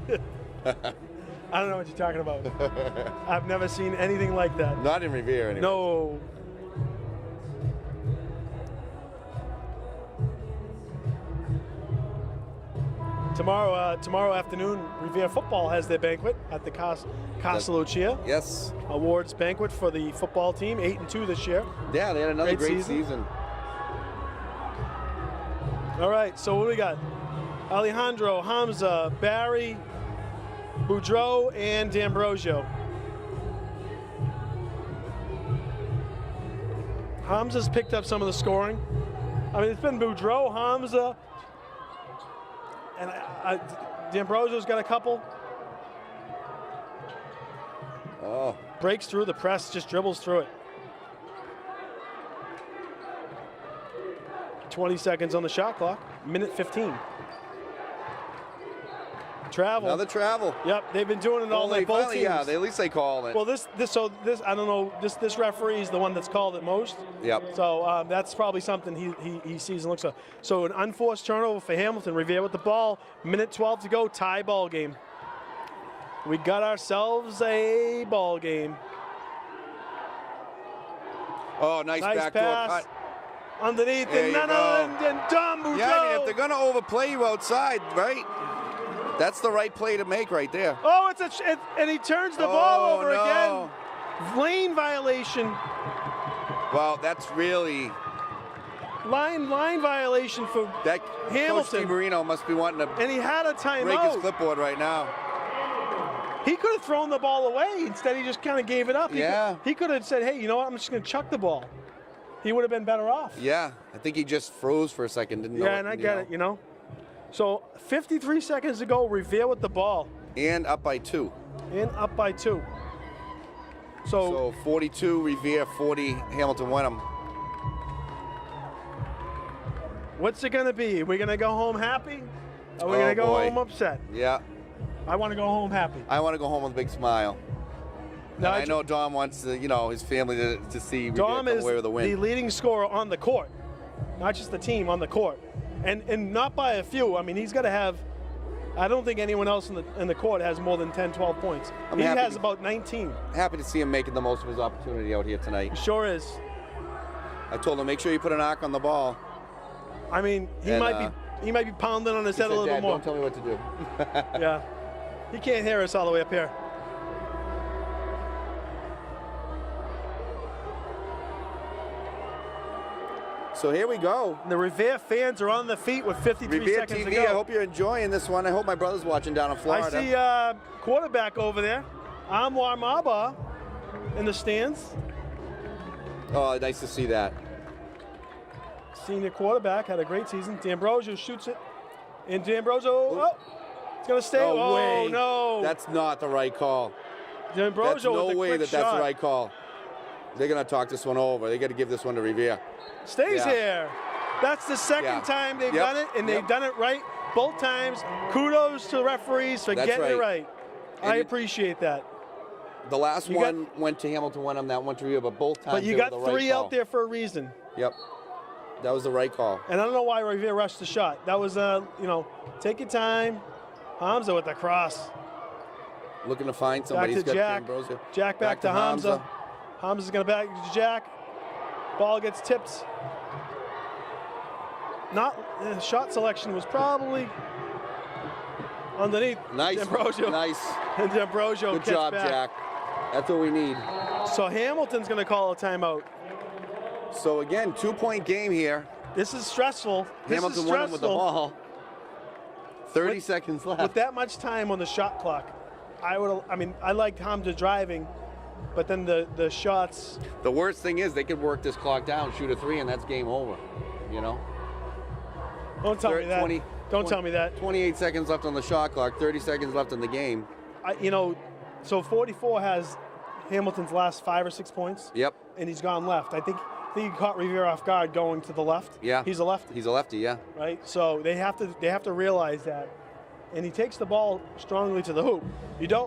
I don't know what you're talking about. I've never seen anything like that. Not in Revere, anyway. No. Tomorrow afternoon, Revere football has their banquet at the Casa Lucia. Yes. Awards banquet for the football team, 8-2 this year. Yeah, they had another great season. All right, so what do we got? Alejandro, Hamza, Barry, Boudreau, and D'Ambrosio. Hamza's picked up some of the scoring. I mean, it's been Boudreau, Hamza, and D'Ambrosio's got a couple. Oh. Breaks through the press, just dribbles through it. 20 seconds on the shot clock. Minute 15. Travel. Another travel. Yep, they've been doing it all night. Both teams. Yeah, at least they call it. Well, this I don't know. This referee is the one that's called it most. Yep. So that's probably something he sees and looks at. So an unforced turnover for Hamilton. Revere with the ball. Minute 12 to go. Tie ball game. We got ourselves a ball game. Oh, nice backdoor cut. Underneath, there and Don Boudreau. Yeah, I mean, if they're going to overplay you outside, right? That's the right play to make right there. Oh, and he turns the ball over again. Lane violation. Well, that's really line violation for that. Hamilton. Coach Marino must be wanting to. And he had a timeout. Break his clipboard right now. He could have thrown the ball away. Instead, he just kind of gave it up. He could have said, "Hey, you know what? I'm just going to chuck the ball." He would have been better off. Yeah, I think he just froze for a second. Didn't know. Yeah, and I get it. You know. So 53 seconds to go. Revere with the ball. And up by 2. So 42 Revere, 40 Hamilton-Wenham. What's it going to be? Are we going to go home happy? Are we going to go home upset? Yeah. I want to go home happy. I want to go home with a big smile. No, I know Dom wants his family to see Revere come away with a win. Dom is the leading scorer on the court, not just the team, on the court. And not by a few. I mean, he's got to have I don't think anyone else in the court has more than 10, 12 points. He has about 19. Happy to see him making the most of his opportunity out here tonight. He sure is. I told him, make sure you put an arc on the ball. I mean, he might be pounding on his head a little bit more. Don't tell me what to do. Yeah. He can't hear us all the way up here. So here we go. The Revere fans are on the feet with 53 Revere seconds TV, to go. I hope you're enjoying this one. I hope my brother's watching down in Florida. I see quarterback over there, Anwar Maba, in the stands. Oh, nice to see that. Senior quarterback, had a great season. D'Ambrosio shoots it. And D'Ambrosio, it's going to stay. No way. No. That's not the right call. D'Ambrosio That's no with a way quick that shot. that's the right call. They're going to talk this one over. They got to give this one to Revere. Stays here. That's the second time they've done it, and they've done it right both times. Kudos to the referees for getting it right. I appreciate that. The last one went to Hamilton-Wenham, that went to Revere, but both times But you got three out there for a reason. Yep. That was the right call. And I don't know why Revere rushed the shot. That was, take your time. Hamza with the cross. Looking to find somebody. Back to Jack. Jack back to Hamza. Hamza's going to back to Jack. Ball gets tipped. Shot selection was probably underneath. Nice. D'Ambrosio. Nice. And D'Ambrosio Good job, back. Jack. That's what we need. So Hamilton's going to call a timeout. So again, 2-point game here. This is stressful. Hamilton-Wenham with the ball. 30 seconds left. With that much time on the shot clock, I liked Hamza driving, but then the shots. The worst thing is they could work this clock down, shoot a 3, and that's game over. You know? Don't tell me that. Don't tell me that. 28 seconds left on the shot clock, 30 seconds left in the game. So 44 has Hamilton's last 5 or 6 points. Yep. And he's gone left. I think he caught Revere off guard going to the left. Yeah. He's a lefty. He's a lefty, yeah. Right? So they have to realize that. And he takes the ball strongly to the hoop.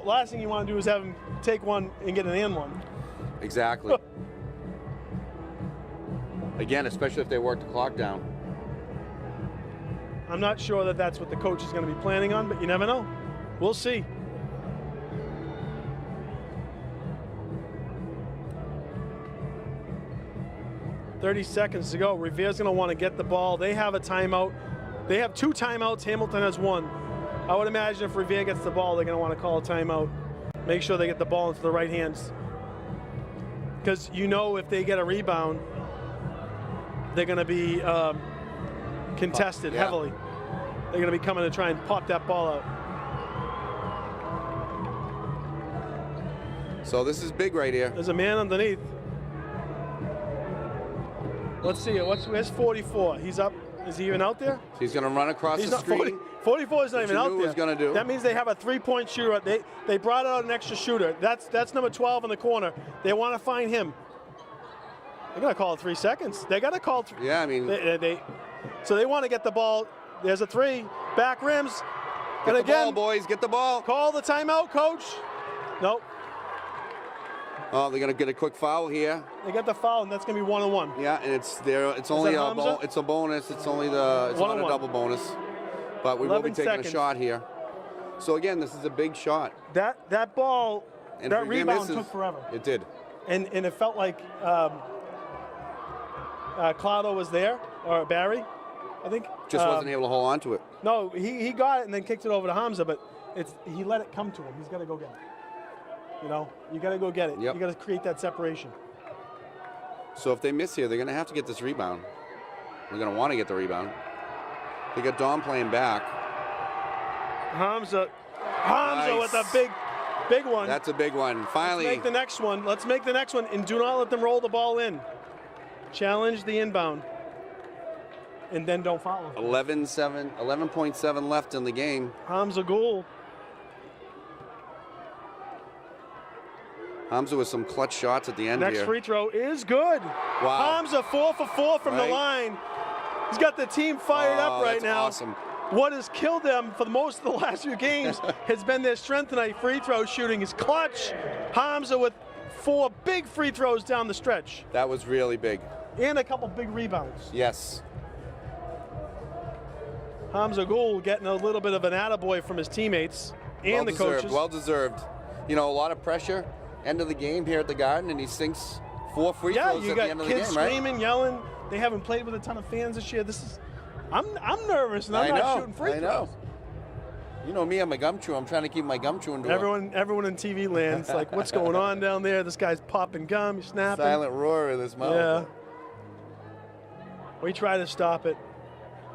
Last thing you want to do is have him take one and get an and one. Exactly. Again, especially if they work the clock down. I'm not sure that that's what the coach is going to be planning on, but you never know. We'll see. .30 seconds to go. Revere's going to want to get the ball. They have a timeout. They have 2 timeouts. Hamilton has 1. I would imagine if Revere gets the ball, they're going to want to call a timeout. Make sure they get the ball into the right hands. Because if they get a rebound, they're going to be contested heavily. They're going to be coming to try and pop that ball out. So this is big right here. There's a man underneath. Let's see it. Where's 44? He's up. Is he even out there? He's going to run across the street. 44 is not even out there. He's going to do. That means they have a 3-point shooter. They brought out an extra shooter. That's number 12 in the corner. They want to find him. They're going to call it 3 seconds. They got to call. Yeah, I mean. So they want to get the ball. There's a 3. Back rims. Get the ball, boys. Get the ball. Call the timeout, coach. Nope. Oh, they're going to get a quick foul here. They got the foul, and that's going to be 1-on-1. Yeah, and it's only a bonus. It's a bonus. It's only it's not a double bonus. But we will be taking a shot here. So again, this is a big shot. That ball, and that rebound took forever. It did. And it felt like Claudio was there, or Barry, I think. Just wasn't able to hold on to it. No, he got it and then kicked it over to Hamza, but he let it come to him. He's got to go get it. You got to go get it. Yep. You got to create that separation. So if they miss here, they're going to have to get this rebound. They're going to want to get the rebound. They got Dom playing back. Hamza with a big one. That's a big one. Finally. Let's make the next one, and do not let them roll the ball in. Challenge the inbound, and then don't foul. 11.7 left in the game. Hamza goal. Hamza with some clutch shots at the end here. Next free throw is good. Wow. Hamza 4 for 4 from the line. He's got the team fired up right now. Awesome. What has killed them for most of the last few games has been their strength tonight. Free throw shooting is clutch. Hamza with 4 big free throws down the stretch. That was really big. And a couple big rebounds. Yes. Hamza Gul getting a little bit of an attaboy from his teammates and the coaches. Well deserved. You know, a lot of pressure. End of the game here at the Garden, and he sinks 4 free throws at the end of the game, right? Yeah, you got kids screaming, yelling. They haven't played with a ton of fans this year. I'm nervous, and I'm not shooting free throws. I know. You know me, I'm a gum chewer. I'm trying to keep my gum chewing door. Everyone in TV land's like, what's going on down there? This guy's popping gum, he's snapping. Silent roar in his mouth. Yeah. We try to stop it.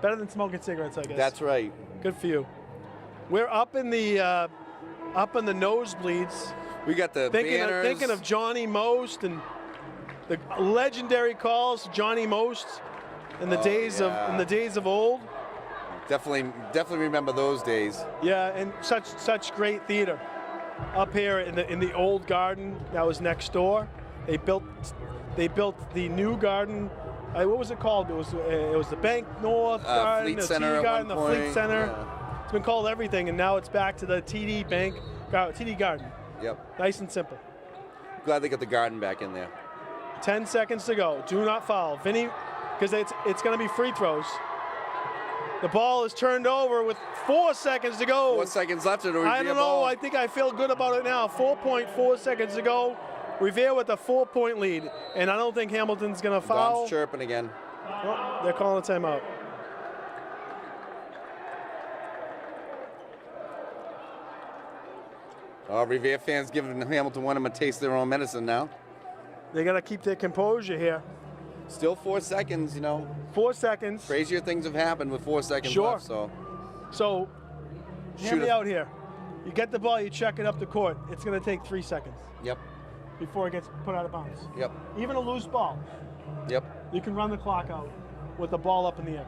Better than smoking cigarettes, I guess. That's right. Good for you. We're up in the nosebleeds. We got the banners. Thinking of Johnny Most and the legendary calls, Johnny Most, in the days of old. Definitely remember those days. Yeah, and such great theater up here in the old Garden that was next door. They built the new Garden. What was it called? It was the Bank North Garden, Fleet the Center TD Garden, the Fleet Center. Yeah. It's been called everything, and now it's back to the TD Garden. Yep. Nice and simple. Glad they got the Garden back in there. 10 seconds to go. Do not foul, Vinny, because it's going to be free throws. The ball is turned over with 4 seconds to go. 4 seconds left. I don't know. I think I feel good about it now. 4.4 seconds to go. Revere with a 4-point lead, and I don't think Hamilton's going to foul. Dom's chirping again. Oh, they're calling a timeout. Revere fans giving Hamilton-Wenham a taste of their own medicine now. They got to keep their composure here. Still 4 seconds, you know. 4 seconds. Crazier things have happened with 4 seconds left. So, hear me out here. You get the ball, you check it up the court. It's going to take 3 seconds. Yep. Before it gets put out of bounds. Yep. Even a loose ball. Yep. You can run the clock out with the ball up in the air.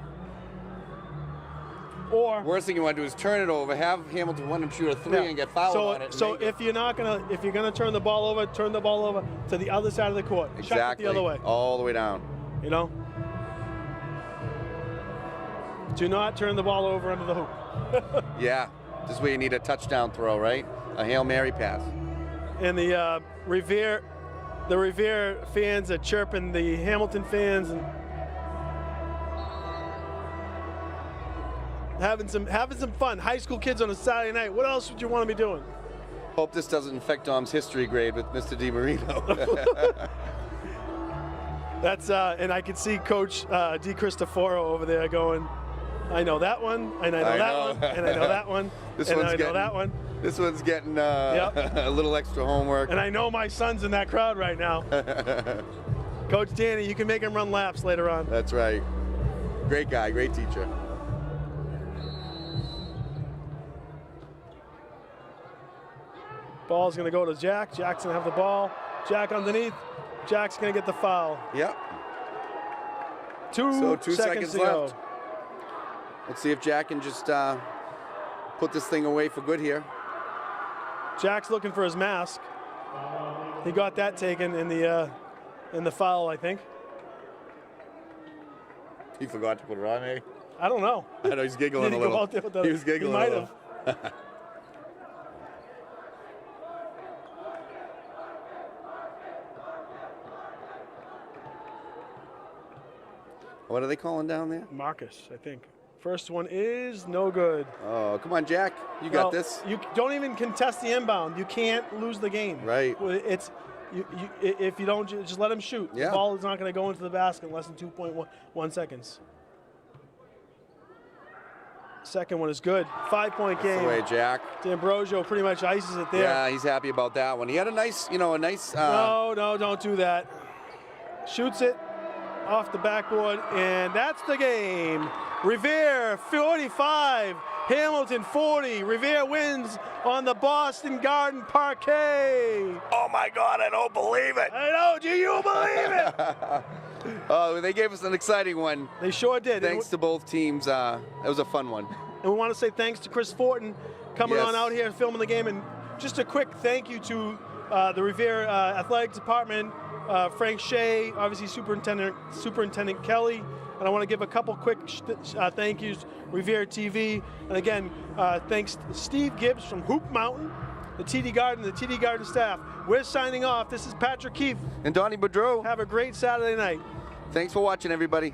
Or worst thing you want to do is turn it over, have Hamilton-Wenham shoot a 3 and get fouled on it. So if you're gonna turn the ball over to the other side of the court. Exactly. Chuck it the other way. All the way down. You know? Do not turn the ball over under the hoop. Yeah. This is where you need a touchdown throw, right? A Hail Mary pass. And the Revere fans are chirping the Hamilton fans and having some fun. High school kids on a Saturday night. What else would you want to be doing? Hope this doesn't infect Dom's history grade with Mr. DiMarino. That's and I can see Coach Di Cristoforo over there going, I know that one, and I know that one, and I know that one, that one. This one's getting a little extra homework. And I know my son's in that crowd right now. Coach Danny, you can make him run laps later on. That's right. Great guy, great teacher. Ball's going to go to Jack. Jack's going to have the ball. Jack underneath. Jack's going to get the foul. Yep. 2 seconds to go. Let's see if Jack can just put this thing away for good here. Jack's looking for his mask. He got that taken in the foul, I think. He forgot to put it on, eh? I don't know. I know he's giggling a little. He was giggling a little. He might have. What are they calling down there? Marcus, I think. First one is no good. Oh, come on, Jack. You got this. You don't even contest the inbound. You can't lose the game. Right. It's if you don't just let him shoot. Yeah. The ball is not going to go into the basket in less than 2.1 seconds. Second one is good. 5-point game. That's the way, Jack. D'Ambrosio pretty much ices it there. Yeah, he's happy about that one. He had a nice. No, don't do that. Shoots it off the backboard, and that's the game. Revere 45, Hamilton 40. Revere wins on the Boston Garden parquet. Oh my God, I don't believe it. I know, do you believe it? Oh, they gave us an exciting one. They sure did. Thanks to both teams. It was a fun one. And we want to say thanks to Chris Fortin coming on out here and filming the game. And just a quick thank you to the Revere Athletic Department, Frank Shea, obviously Superintendent Kelly. And I want to give a couple quick thank yous, Revere TV. And again, thanks to Steve Gibbs from Hoop Mountain, the TD Garden staff. We're signing off. This is Patrick Keefe. And Donnie Boudreau. Have a great Saturday night. Thanks for watching, everybody.